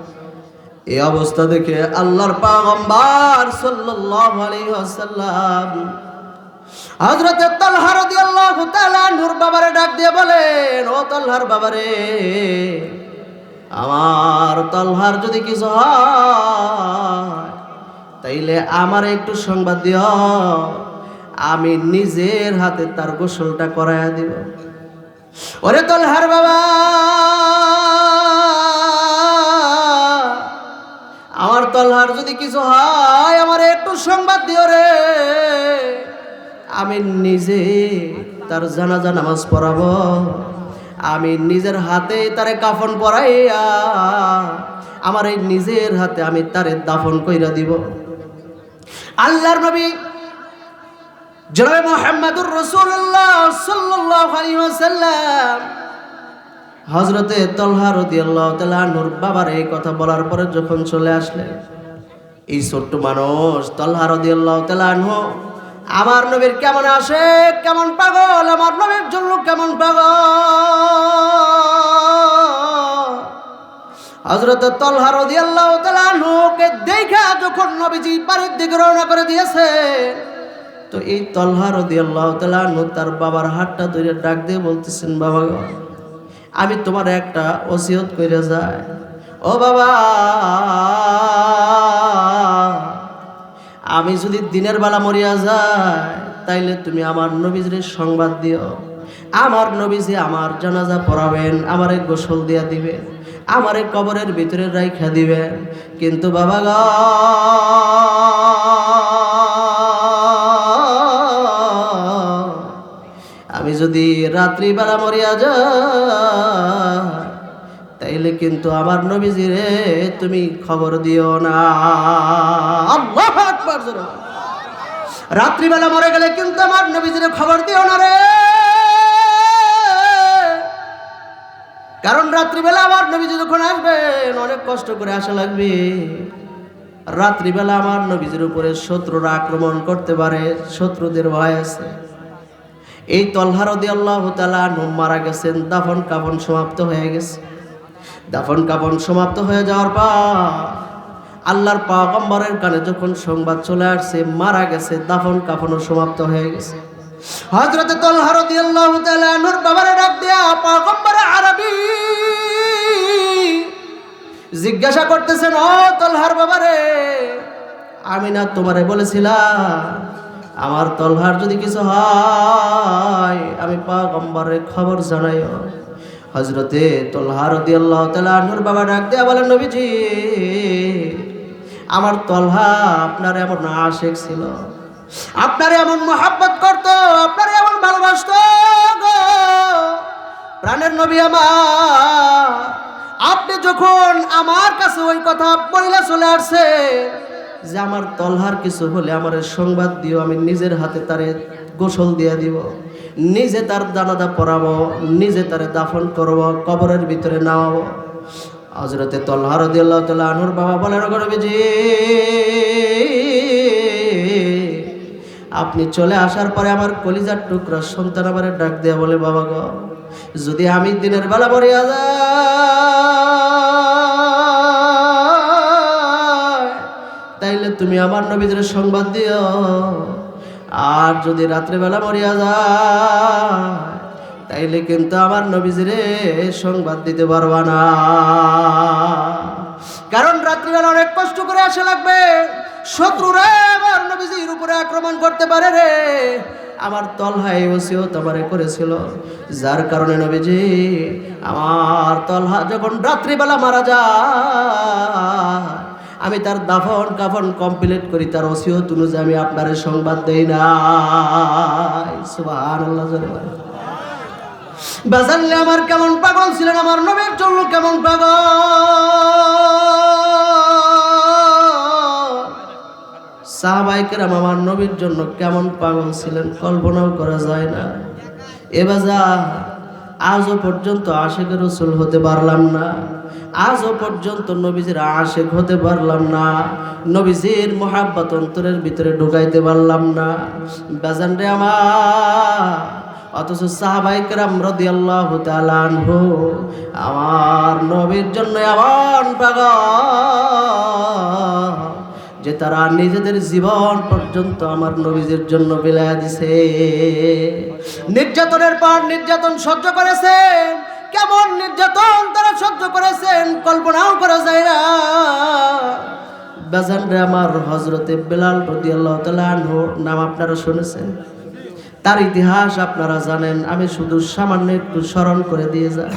এই অবস্থা দেখে আল্লাহর পয়গম্বর সাল্লাল্লাহু আলাইহি ওয়াসাল্লাম হযরত তালহা রাদিয়াল্লাহু তাআলা আনহুর বাবারে ডাক দিয়ে বলেন, ও তালহার বাবারে, আমার তলহার যদি কিছু হয় তাইলে আমার একটু সংবাদ দিও, আমি নিজের হাতে তার গোসলটা করায়া দিব। ওরে তলহার বাবা, আমার তলহার যদি কিছু হয় আমার একটু সংবাদ দিও রে, আমি নিজে তার জানাজা নামাজ পড়াবো, আমি নিজের হাতে তারে কাফন পরাইয়া আমার এই নিজের হাতে আমি তারে দাফন কইরা দিব। আল্লাহর নবী জনাবে মুহাম্মদুর রাসূলুল্লাহ সাল্লাল্লাহু আলাইহি ওয়াসাল্লাম হযরতে তালহা রাদিয়াল্লাহু তাআলা আনহুর বাবার এই কথা বলার পরে যখন চলে আসলেন, এই ছোট্ট মানুষ তালহা রাদিয়াল্লাহু তাআলা আনহু আমার নবীর কেমন আসে, কেমন পাগল, আমার নবীর জন্য কেমন পাগল। হযরত তালহা রাদিয়াল্লাহু তাআলা আনহুকে দেখা যখন নবীজি বাড়ির দিকে রওনা করে দিয়েছে, তো এই তালহা রাদিয়াল্লাহু তাআলা আনহু তার বাবার হাতটা ধরে ডাক দিয়ে বলতেছেন, বাবা গো, আমি তোমার একটা ওসিয়ত কইরা যাই। ও বাবা, আমি যদি দিনের বেলা মরিয়া যাই তাইলে তুমি আমার নবীজির সংবাদ দিও, আমার নবীজি আমার জানাজা পড়াবেন, আমারে গোসল দিয়া দিবেন, আমারে কবরের ভিতরে রাইখা দিবেন। কিন্তু বাবা গো, আমি যদি রাত্রিবেলা মরিয়া যাই তাইলে কিন্তু আমার নবীজিরে তুমি খবর দিও না। আল্লাহু আকবার। রাত্রিবেলা মরে গেলে কিন্তু আমার নবীজিরে খবর দিও না রে, কারণ রাত্রিবেলা আমার নবীজি যখন আসবেন অনেক কষ্ট করে আসা লাগবে। রাত্রিবেলা আমার নবীজির উপরে শত্রুরা আক্রমণ করতে পারে, শত্রুদের ভয় আছে। এই তালহা রাদিয়াল্লাহু তাআলা আনহু মারা গেছেন, দাফন কাফন সমাপ্ত হয়ে গেছে। দাফন কাফন সমাপ্ত হয়ে যাওয়ার পর আল্লাহর পয়গম্বরের কানে যখন সংবাদ চলে আসছে মারা গেছে, দাফন কাফনও সমাপ্ত হয়ে গেছে, হযরত তালহা রাদিয়াল্লাহু তাআলা আনহুর বাবারে ডাক দিয়া পয়গম্বর আরবী জিজ্ঞাসা করতেছেন, ও তালহার বাবারে, আমি না তোমারে বলেছিলাম আমার তালহার যদি কিছু হয় আমি পয়গম্বরের খবর জানাইও। হযরতে তালহা রাদিয়াল্লাহু তাআলা আনহুর বাবা ডাক দিয়া বলেন, নবীজি, আমার তালহা আপনার এমন আশিক ছিল, আপনার এমন মহব্বত করত, আপনার এমন ভালোবাসত গো প্রাণের নবী আমার। আপনি যখন আমার কাছে ওই কথা বলে চলে আসছে যে আমার তালহার কিছু হলে আমার সংবাদ দিও, আমি নিজের হাতে তারে গোসল দিয়া দিব, নিজে তার জানাজা পড়াবো, নিজে তারে দাফন করব, কবরের ভিতরে নামাবো। হযরতে তালহা রাদিয়াল্লাহু তাআলা আনহুর বাবা বলেন, নবীজি, আপনি চলে আসার পরে আমার কলিজার টুকরা সন্তান আমারে ডাক দেয়া বলে, বাবা গো, যদি আমি দিনের বেলা মরিয়া যাই তাইলে তুমি আমার নবীদের সংবাদ দিও, আর যদি রাত্রেবেলা মরিয়া যায় তাইলে কিন্তু আমার নবীজিরে সংবাদ দিতে পারবা না, কারণ রাত্রিবেলা অনেক কষ্ট করে আসা লাগবে, শত্রুরা আমার নবীজির উপরে আক্রমণ করতে পারে রে। আমার তালহা এই ওসিয়ত আমারে করেছিল, যার কারণে নবীজি আমার তালহা যখন রাত্রিবেলা মারা যায় আমি তার দাফন কাফন কমপ্লিট করি, তার ওসিয়ত অনুযায়ী আমি আপনার সংবাদ দেই না। সুবহানাল্লাহ। বাজানলে আমার কেমন পাগল ছিলেন, আমার নবীর জন্য কেমন পাগল। সাহাবায়ে কেরাম আমার নবীর জন্য কেমন পাগল ছিলেন কল্পনাও করা যায় না। এ বাজার আজও পর্যন্ত আশিক রাসূল হতে পারলাম না, আজও পর্যন্ত নবীজির আশিক হতে পারলাম না, নবীজির মহব্বত অন্তরের ভিতরে ঢুকাইতে পারলাম না। বাজান রে আমার, অথচ সাহাবায়ে কেরাম রাদিয়াল্লাহু তাআলা আনহু আমার নবীর জন্য এমন পাগল যে তারা নিজেদের জীবন পর্যন্ত আমার নবীজির জন্য বিলায়া দিছে। নির্যাতনের পর নির্যাতন সহ্য করেছে, কেমন নির্যাতন তারা সহ্য করেছেন কল্পনাও করা যায় না। বাজান রে আমার, হযরতে বেলাল রাদিয়াল্লাহু তাআলা আনহু নাম আপনারা শুনেছেন, তার ইতিহাস আপনারা জানেন, আমি শুধু সামান্য একটু স্মরণ করে দিয়ে যাই।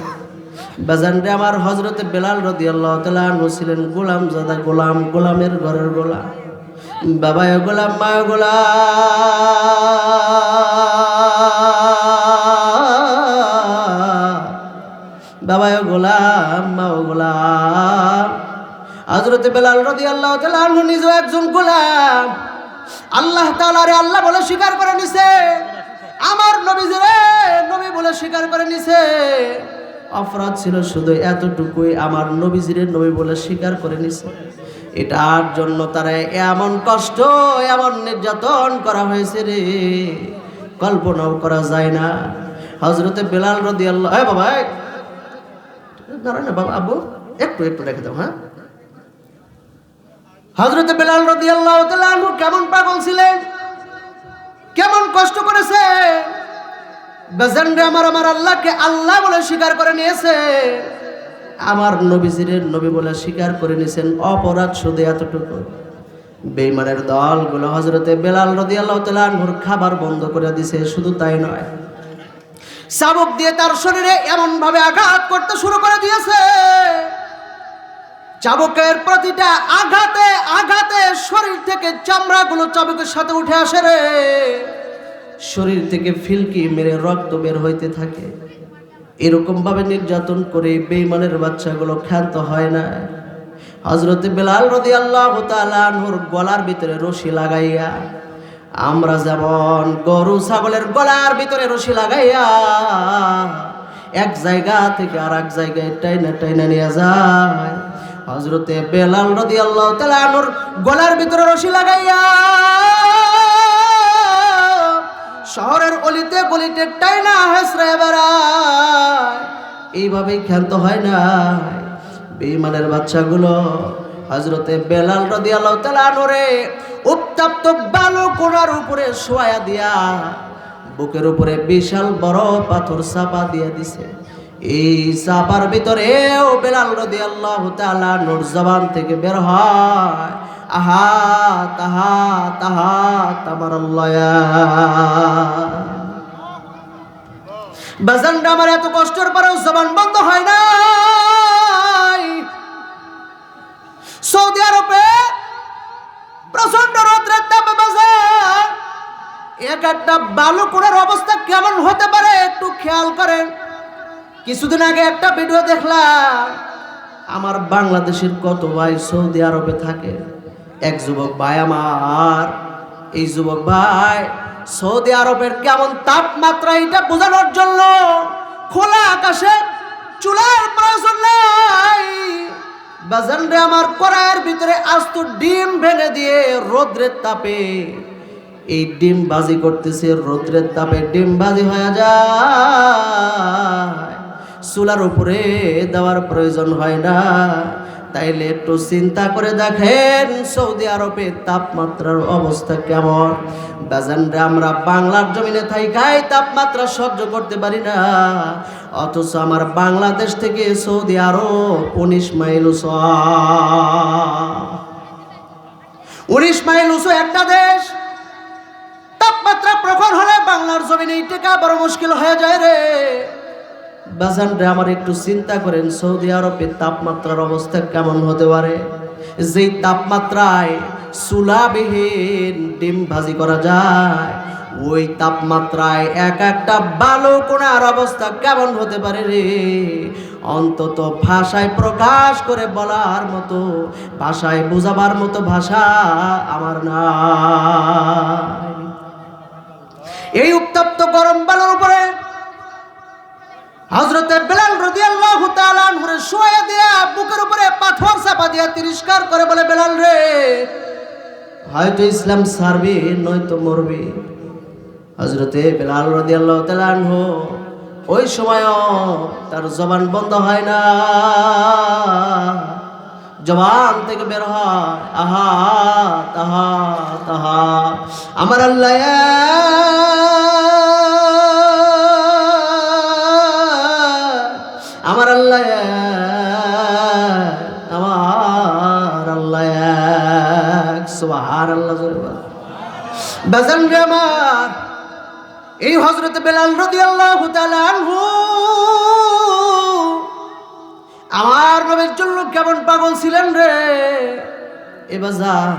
বাজান রে আমার, হযরতে বেলাল রাদিয়াল্লাহু তাআলা আনহু ছিলেন গোলাম জাদা গোলাম, গোলামের ঘরের গোলাম। বাবায় গোলাম, মায় গোলাম, বাবায় গোলাম, মাও গোলাম। হযরতে বেলাল রাদিয়াল্লাহু তাআলা আনহু নিজেও একজন গোলাম। আল্লাহ তাআলারে আল্লাহ বলে স্বীকার করে নিছে, আমার নবীজিরে নবী বলে স্বীকার করে নিছে। অপরাধ ছিল শুধু এতটুকুই, আমার নবীজিরে নবী বলে স্বীকার করে নিছে। এটার জন্য তারা এমন কষ্ট, এমন নির্যাতন করা হয়েছে রে, কল্পনাও করা যায় না। হযরতে বেলাল রাদিয়াল্লাহু, এই বাবা দাঁড়ান না বাবা, আব্বু একটু রেখে দাও। হ্যাঁ, হযরতে বেলাল রাদিয়াল্লাহু তাআলা আনহু কেমন পাগল ছিলেন, কেমন কষ্ট করেছে। বাজান রে আমার, আমার আল্লাহকে আল্লাহ বলে স্বীকার করে নিয়েছে, আমার নবীজির নবী বলে স্বীকার করে নিয়েছেন। অপরাধ শুধু এতটুকু, বেঈমানের দলগুলো হযরতে বেলাল রাদিয়াল্লাহু তাআলা আনহুর খাবার বন্ধ করে দিয়েছে। শুধু তাই নয়, চাবুক দিয়ে তার শরীরে এমন ভাবে আঘাত করতে শুরু করে দিয়েছে, চাবুকের প্রতিটা আঘাতে আঘাতে শরীর থেকে চামড়াগুলো চাবুকের সাথে উঠে আসে রে, শরীর থেকে ফিলকি মেরে রক্ত বের হইতে থাকে। এরকম ভাবে নির্যাতন করে বেঈমানের বাচ্চাগুলো ক্ষান্ত হয় না। হযরতে বেলাল রাদিয়াল্লাহু তাআলা আনহুর গলার ভিতরে রশি লাগাইয়া, আমরা যেমন গরু ছাগলের গলার ভিতরে রশি লাগাইয়া এক জায়গা থেকে আর এক জায়গায় টাইনা টাইনা নিয়ে যায়, হযরতে বেলাল রাদিয়াল্লাহু তাআলা আনহুর গলার ভিতরে রশি লাগাইয়া শহরের অলিতে গলিতে টাইনা হেসরায় বেড়ায়। এইভাবেই ক্ষান্ত হয় না বেঈমানের বাচ্চাগুলো। হযরতে বেলাল রাদিয়াল্লাহু তাআলা আনহুরে উত্তপ্ত বালু কোড়ার উপরে শোয়া দিয়া বুকের উপরে বিশাল বড় পাথর চাপা দিয়ে দিছে। এই চাপার ভিতরেও বেলাল রাদিয়াল্লাহু তাআলা আনহুর জবান থেকে বের হয়, আহা তাহা তাহা তামারাল্লাহ। বাজানটা আমার এত কষ্টের পরেও জবান বন্ধ হয় না। সৌদি আরবে প্রচন্ড রৌদ্রের তাপে বাজার এক একটা বালু কোড়ার অবস্থা কেমন হতে পারে একটু খেয়াল করেন। কিছুদিন আগে একটা ভিডিও দেখলাম, আমার বাংলাদেশের কত ভাই সৌদি আরবে থাকে। এক যুবক ভাই আমার, এই যুবক ভাই সৌদি আরবের কেমন তাপমাত্রা এটা বোঝানোর জন্য খোলা আকাশে চুলার প্রয়োজন নাই, বাজান রে আমার কড়াইয়ের ভিতরে আস্ত ডিম ভেঙে দিয়ে রৌদ্রের তাপে এই ডিম বাজি করতেছে। রৌদ্রের তাপে ডিম বাজি হয়ে যায়, চুলার উপরে দেওয়ার প্রয়োজন হয় না। তাইলে একটু চিন্তা করে দেখেন সৌদি আরবের তাপমাত্রার অবস্থা কেমন। বাজান রে আমরা বাংলার জমিনে থাইকাই তাপমাত্রা সহ্য করতে পারি না, অথচ আমার বাংলাদেশ থেকে সৌদি আরব 19 মাইল উঁচু। 19 মাইল উঁচু একটা দেশ, তাপমাত্রা প্রখর হলে বাংলার জমিনে টেকা বড় মুশকিল হয়ে যায় রে। বাজান রে আমার একটু চিন্তা করেন সৌদি আরবের তাপমাত্রার অবস্থা কেমন হতে পারে, যেই তাপমাত্রায় চুলাবিহীন ডিম ভাজি করা যায়, ওই তাপমাত্রায় এক একটা বালু কোণার অবস্থা কেমন হতে পারে রে। অন্তত ভাষায় প্রকাশ করে বলার মতো, ভাষায় বোঝাবার মতো ভাষা আমার নাই। এই উত্তপ্ত গরম বালুর উপরে হযরতে বেলাল রাদিয়াল্লাহু তাআলা আনহুরে শোয়া দিয়া বুকের উপরে পাথর চাপা দিয়া তিরস্কার করে বলে, বেলাল রে হয়তো ইসলাম ছাড়বি নয়তো মরবি। হযরতে বেলাল রাদিয়াল্লাহু তাআলা আনহু ওই সময়ও তার জবান বন্ধ হয় না, জবান থেকে বের হয় আহা তাহা তাহা আমার আল্লাহ। আমার আল্লাহ এক, আমার আল্লাহ এক। সুবহানাল্লাহ। বাজান রে আমার, এই হযরত বেলাল রাদিয়াল্লাহু তাআলা আনহু আমার নবীর জন্য কেমন পাগল ছিলেন রে। এ বাজার,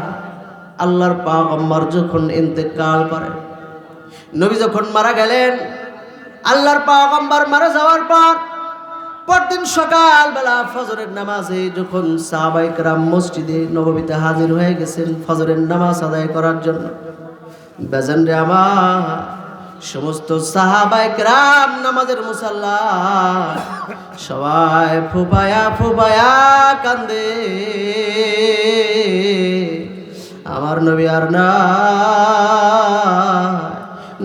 আল্লাহর পয়গম্বর যখন ইন্তেকাল করেন, নবী যখন মারা গেলেন, আল্লাহর পয়গম্বর মারা যাওয়ার পর পরদিন সকালবেলা ফজরের নামাজে যখন সাহাবায়ে কেরাম মসজিদে নববীতে হাজির হয়ে গেছেন ফজরের নামাজ আদায় করার জন্য, বেজান রে আমার, সমস্ত সাহাবায়ে কেরাম নামাজের মুসাল্লা সবাই ফুপায়া ফুপায়া কান্দে। আমার নবী আর না,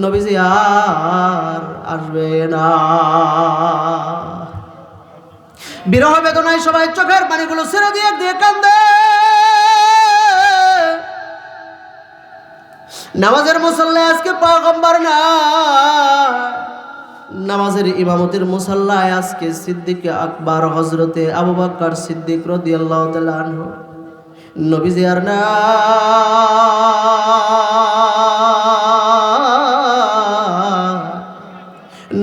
নবীজি আর আসবে না। বিরহ বেদনায় সবাই চোখের পানিগুলো ছেড়ে দিয়ে দিয়ে কান্দে। নামাজের মুসাল্লায় আজকে পয়গম্বর না, নামাজের ইমামতির মুসাল্লায় আজকে সিদ্দিক আকবর হযরতে আবু বকর সিদ্দিক রাদিয়াল্লাহু তাআলা আনহু। নবীজি আর না,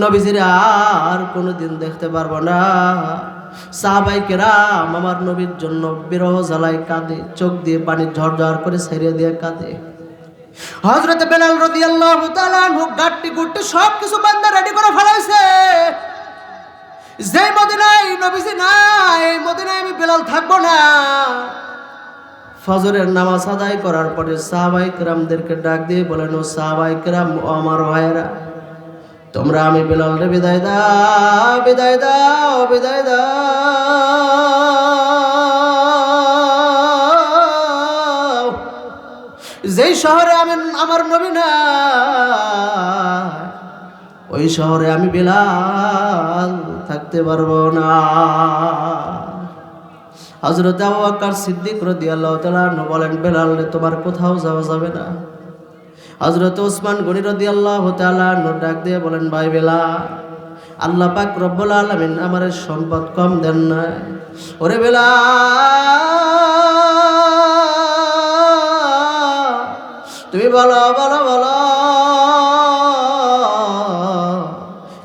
নবীজির আর কোনোদিন দেখতে পারবো না। সাহাবায়ে কেরাম আমার নবীর জন্য বিরহ জ্বালায় কাঁদে, চোখ দিয়ে পানি ঝরঝর করে ছেড়ে দিয়ে কাঁদে। হযরত বেলাল রাদিয়াল্লাহু তাআলা আনহু গাট্টি গুট্টি সব কিছু বান্দা রেডি করে ফেলাইছে। যে মদিনায় নবীজি নাই, এই মদিনায় আমি বেলাল থাকবো না। ফজরের নামাজ আদায় করার পরে সাহাবায়ে কেরামদেরকে ডাক দিয়ে বলেন, ও সাহাবায়ে কেরাম, ও আমার ভাইয়েরা, তোমরা আমি বেলালরে বিদায় দাও, বিদায় দাও, বিদায় দাও। যেই শহরে আমি আমার নবী না, ওই শহরে আমি বেলাল থাকতে পারবো না। হযরত আবু বকর সিদ্দিক রাদিয়াল্লাহু তাআলা বলেন, বেলাল রে, তোমার কোথাও যাওয়া যাবে না। হযরত ওসমান গনি রাদিয়াল্লাহু তাআলা ডাক দিয়ে বলেন, ভাই বেলাল, আল্লাহ পাক রব্বুল আলামিন আমারে সম্পদ কম দেন না। ওরে বেলাল, তুমি বলো বলো বলো,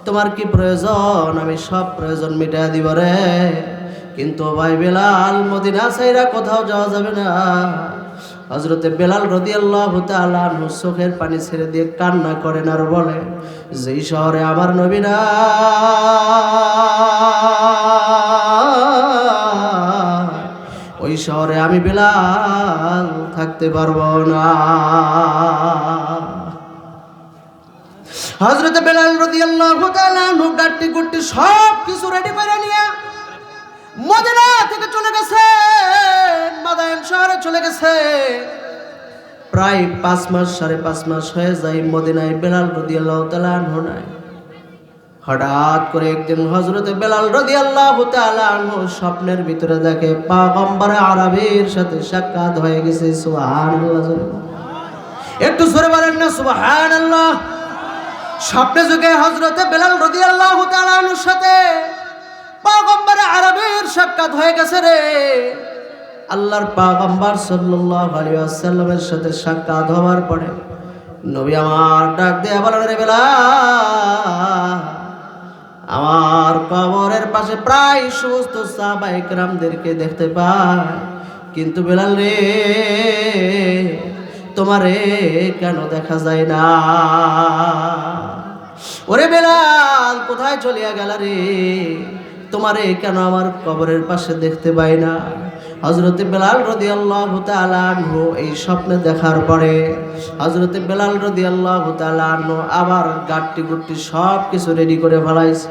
তোমার কি প্রয়োজন? আমি সব প্রয়োজন মিটাই দিব রে। কিন্তু ভাই বেলাল, মদিনা ছাইরা কোথাও যাওয়া যাবে না। হযরতে বেলাল রাদিয়াল্লাহু তাআলা আনহু চোখের পানি ছেড়ে দিয়ে কান্না করেন আর বলে, যেই শহরে আমার নবী না, ওই শহরে আমি বেলাল থাকতে পারবো না। হযরতে বেলাল রাদিয়াল্লাহু তাআলা আনহু গাট্টি গুট্টি সব কিছু রেডি করে নিয়ে মদিনা থেকে চলে গেছে, মাদায়েন শহরে চলে গেছে। প্রায় 5 মাস 5.5 মাস হয়ে যায় মদিনায় বেলাল রাদিয়াল্লাহু তাআলা আনহু নাই। হঠাৎ করে একদিন হযরতে বেলাল রাদিয়াল্লাহু তাআলা আনহু স্বপ্নের ভিতরে দেখে পয়গম্বর আরবীর সাথে সাক্ষাৎ হয়ে গেছে। সুবহানাল্লাহ। একটু জোরে বলেন না সুবহানাল্লাহ। স্বপ্নে যুগে হযরতে বেলাল রাদিয়াল্লাহু তাআলা আনহুর সাথে পয়গম্বর আরবীর সাক্ষাৎ হয়ে গেছে রে। আল্লাহর পয়গম্বর সাল্লাল্লাহু আলাইহি ওয়াসাল্লামের সাথে সাক্ষাৎ হওয়ার পরে নবী আমার ডাক দিয়ে বলেন, রে বেলাল, আমার কবরের পাশে প্রায় সমস্ত সাহাবায়ে কেরামদেরকে দেখতে পাই, কিন্তু বেলাল রে, তোমারে কেন দেখা যায় না? ওরে বেলাল, কোথায় চলিয়া গেল রে? তোমারে কেন আমার কবরের পাশে দেখতে পাই না? হযরতে বেলাল রাদিয়াল্লাহু তাআলা আনহু এই স্বপ্নে দেখার পরে হযরতে বেলাল রাদিয়াল্লাহু তাআলা আনহু আবার গাট্টি গুট্টি সব কিছু রেডি করে ফেলাইছে।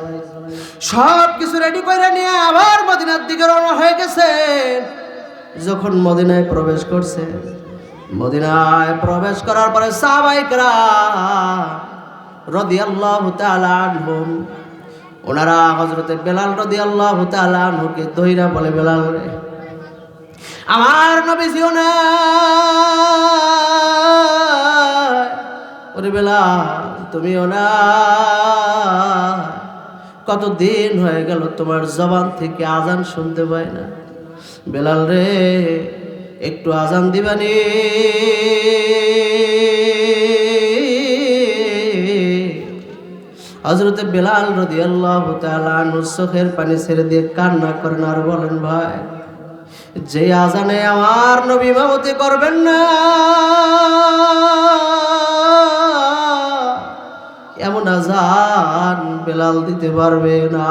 সব কিছু রেডি করে নিয়ে আবার মদিনার দিকে রওনা হয়ে গেছে। যখন মদিনায় প্রবেশ করছে, মদিনায় প্রবেশ করার পরে সাহাবায়ে কেরাম রাদিয়াল্লাহু তাআলা আনহুম ওনারা হযরতে বেলাল রাদিয়াল্লাহু তাআলা আনহুকে দইরা বলে, বেলাল রে, আমার নবীজিও না, ওরে বেলাল তুমিও না, কতদিন হয়ে গেল তোমার জবান থেকে আজান শুনতে পাই না। বেলাল রে, একটু আজান দিবানি। হযরতে বেলাল রাদিয়াল্লাহু তাআলা আনহু চোখের পানি ছেড়ে দিয়ে কান্না করেন আর বলেন, ভাই, যে আজানে আমার নবী ইমামতি করবেন না, এমন আজান বেলাল দিতে পারবে না।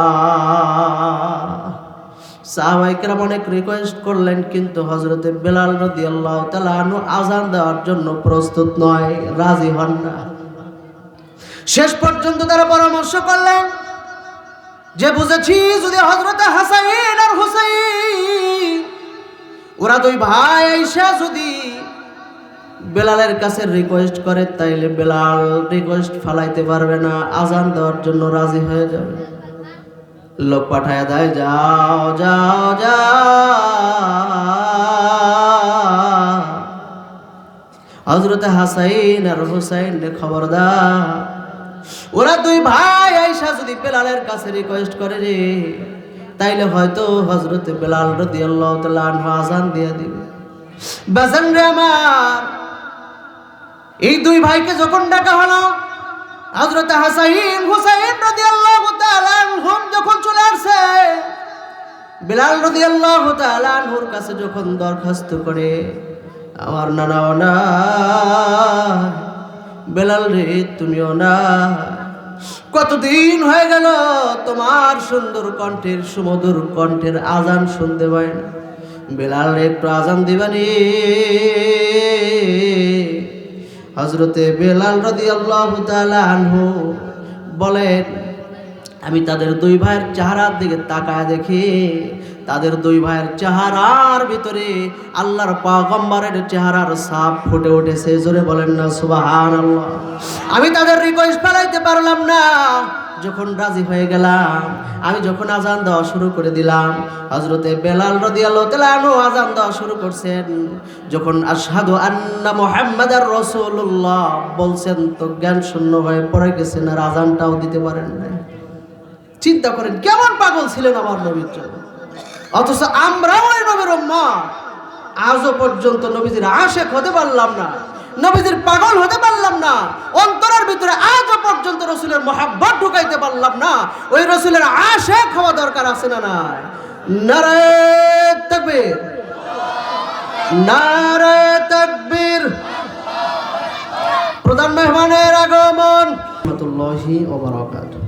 সাহাবায়ে কেরাম অনেক রিকোয়েস্ট করলেন, কিন্তু হযরতে বেলাল রাদিয়াল্লাহু তাআলা আনহু আজান দেওয়ার জন্য প্রস্তুত নয়, রাজি হন না। শেষ পর্যন্ত তারা পরামর্শ করলেন যে, বুঝেছি যদি হযরতে হাসাইন আর হুসাইন ওরা দুই ভাই আইসা যদি বেলালের কাছে রিকোয়েস্ট করে, তাইলে বেলাল রিকোয়েস্ট ফালাইতে পারবে না, আজান দেওয়ার জন্য রাজি হয়ে যাবে। লোক পাঠায় দেয়, যাও যাও যাও, হযরতে হাসাইন আর হুসাইন রে খবর দাও, ওরা দুই ভাই আইসা যদি বেলালের কাছে রিকোয়েস্ট করে রে, তাইলে হয়তো হযরতে বেলাল রাদিয়াল্লাহু তাআলা আনহু আজান দিয়ে দিবে। বাজান রে আমার, এই দুই ভাইকে যখন ডাকা হলো, হযরতে হাসাইন হুসাইন রাদিয়াল্লাহু তাআলা আনহুম যখন চলে আসে, বেলাল রাদিয়াল্লাহু তাআলা আনহুর কাছে যখন দরখাস্ত করে, আমার নানাও না, বেলাল রে তুমিও না, কতদিন হয়ে গেল তোমার সুন্দর কণ্ঠের, সুমধুর কণ্ঠের আজান শুনতে পাই না, বেলাল রে একটু আজান দিবানি। হযরতে বেলাল রাদিয়াল্লাহু তাআলা আনহু বলেন, আমি তাদের দুই ভাইয়ের চেহারার দিকে তাকায় দেখি, তাদের দুই ভাইয়ের চেহারার ভিতরে আল্লাহর পয়গম্বরের চেহারার ছাপ ফুটে উঠেছে। জোরে বলেন না সুবহানাল্লাহ। আমি তাদের রিকোয়েস্ট ফেলাইতে পারলাম না, যখন রাজি হয়ে গেলাম, আমি যখন আজান দেওয়া শুরু করে দিলাম, হযরতে বেলাল রাদিয়াল্লাহু তাআলা আনহু আজান দেওয়া শুরু করছেন, যখন আশহাদু আন্না মুহাম্মাদার রাসূলুল্লাহ বলছেন, তো জ্ঞান শূন্য হয়ে পড়ে গেছেন, আর আজানটাও দিতে পারেন না। চিন্তা করেন কেমন পাগল ছিলেন আমার নবীর জন্য। অথচ আমরাও ওই নবীর উম্মত, আজও পর্যন্ত নবীজির আশিক হতে পারলাম না, নবীজির পাগল হতে পারলাম না, অন্তরের ভিতরে আজও পর্যন্ত রাসূলের মহব্বত ঢুকাইতে পারলাম না। ওই রাসূলের আশিক হওয়া দরকার আছে না নাই? নারে তাকবীর, নারে তাকবীর। প্রধান মেহমানের আগমন। রাহমাতুল্লাহি ওয়া বারাকাতুহু।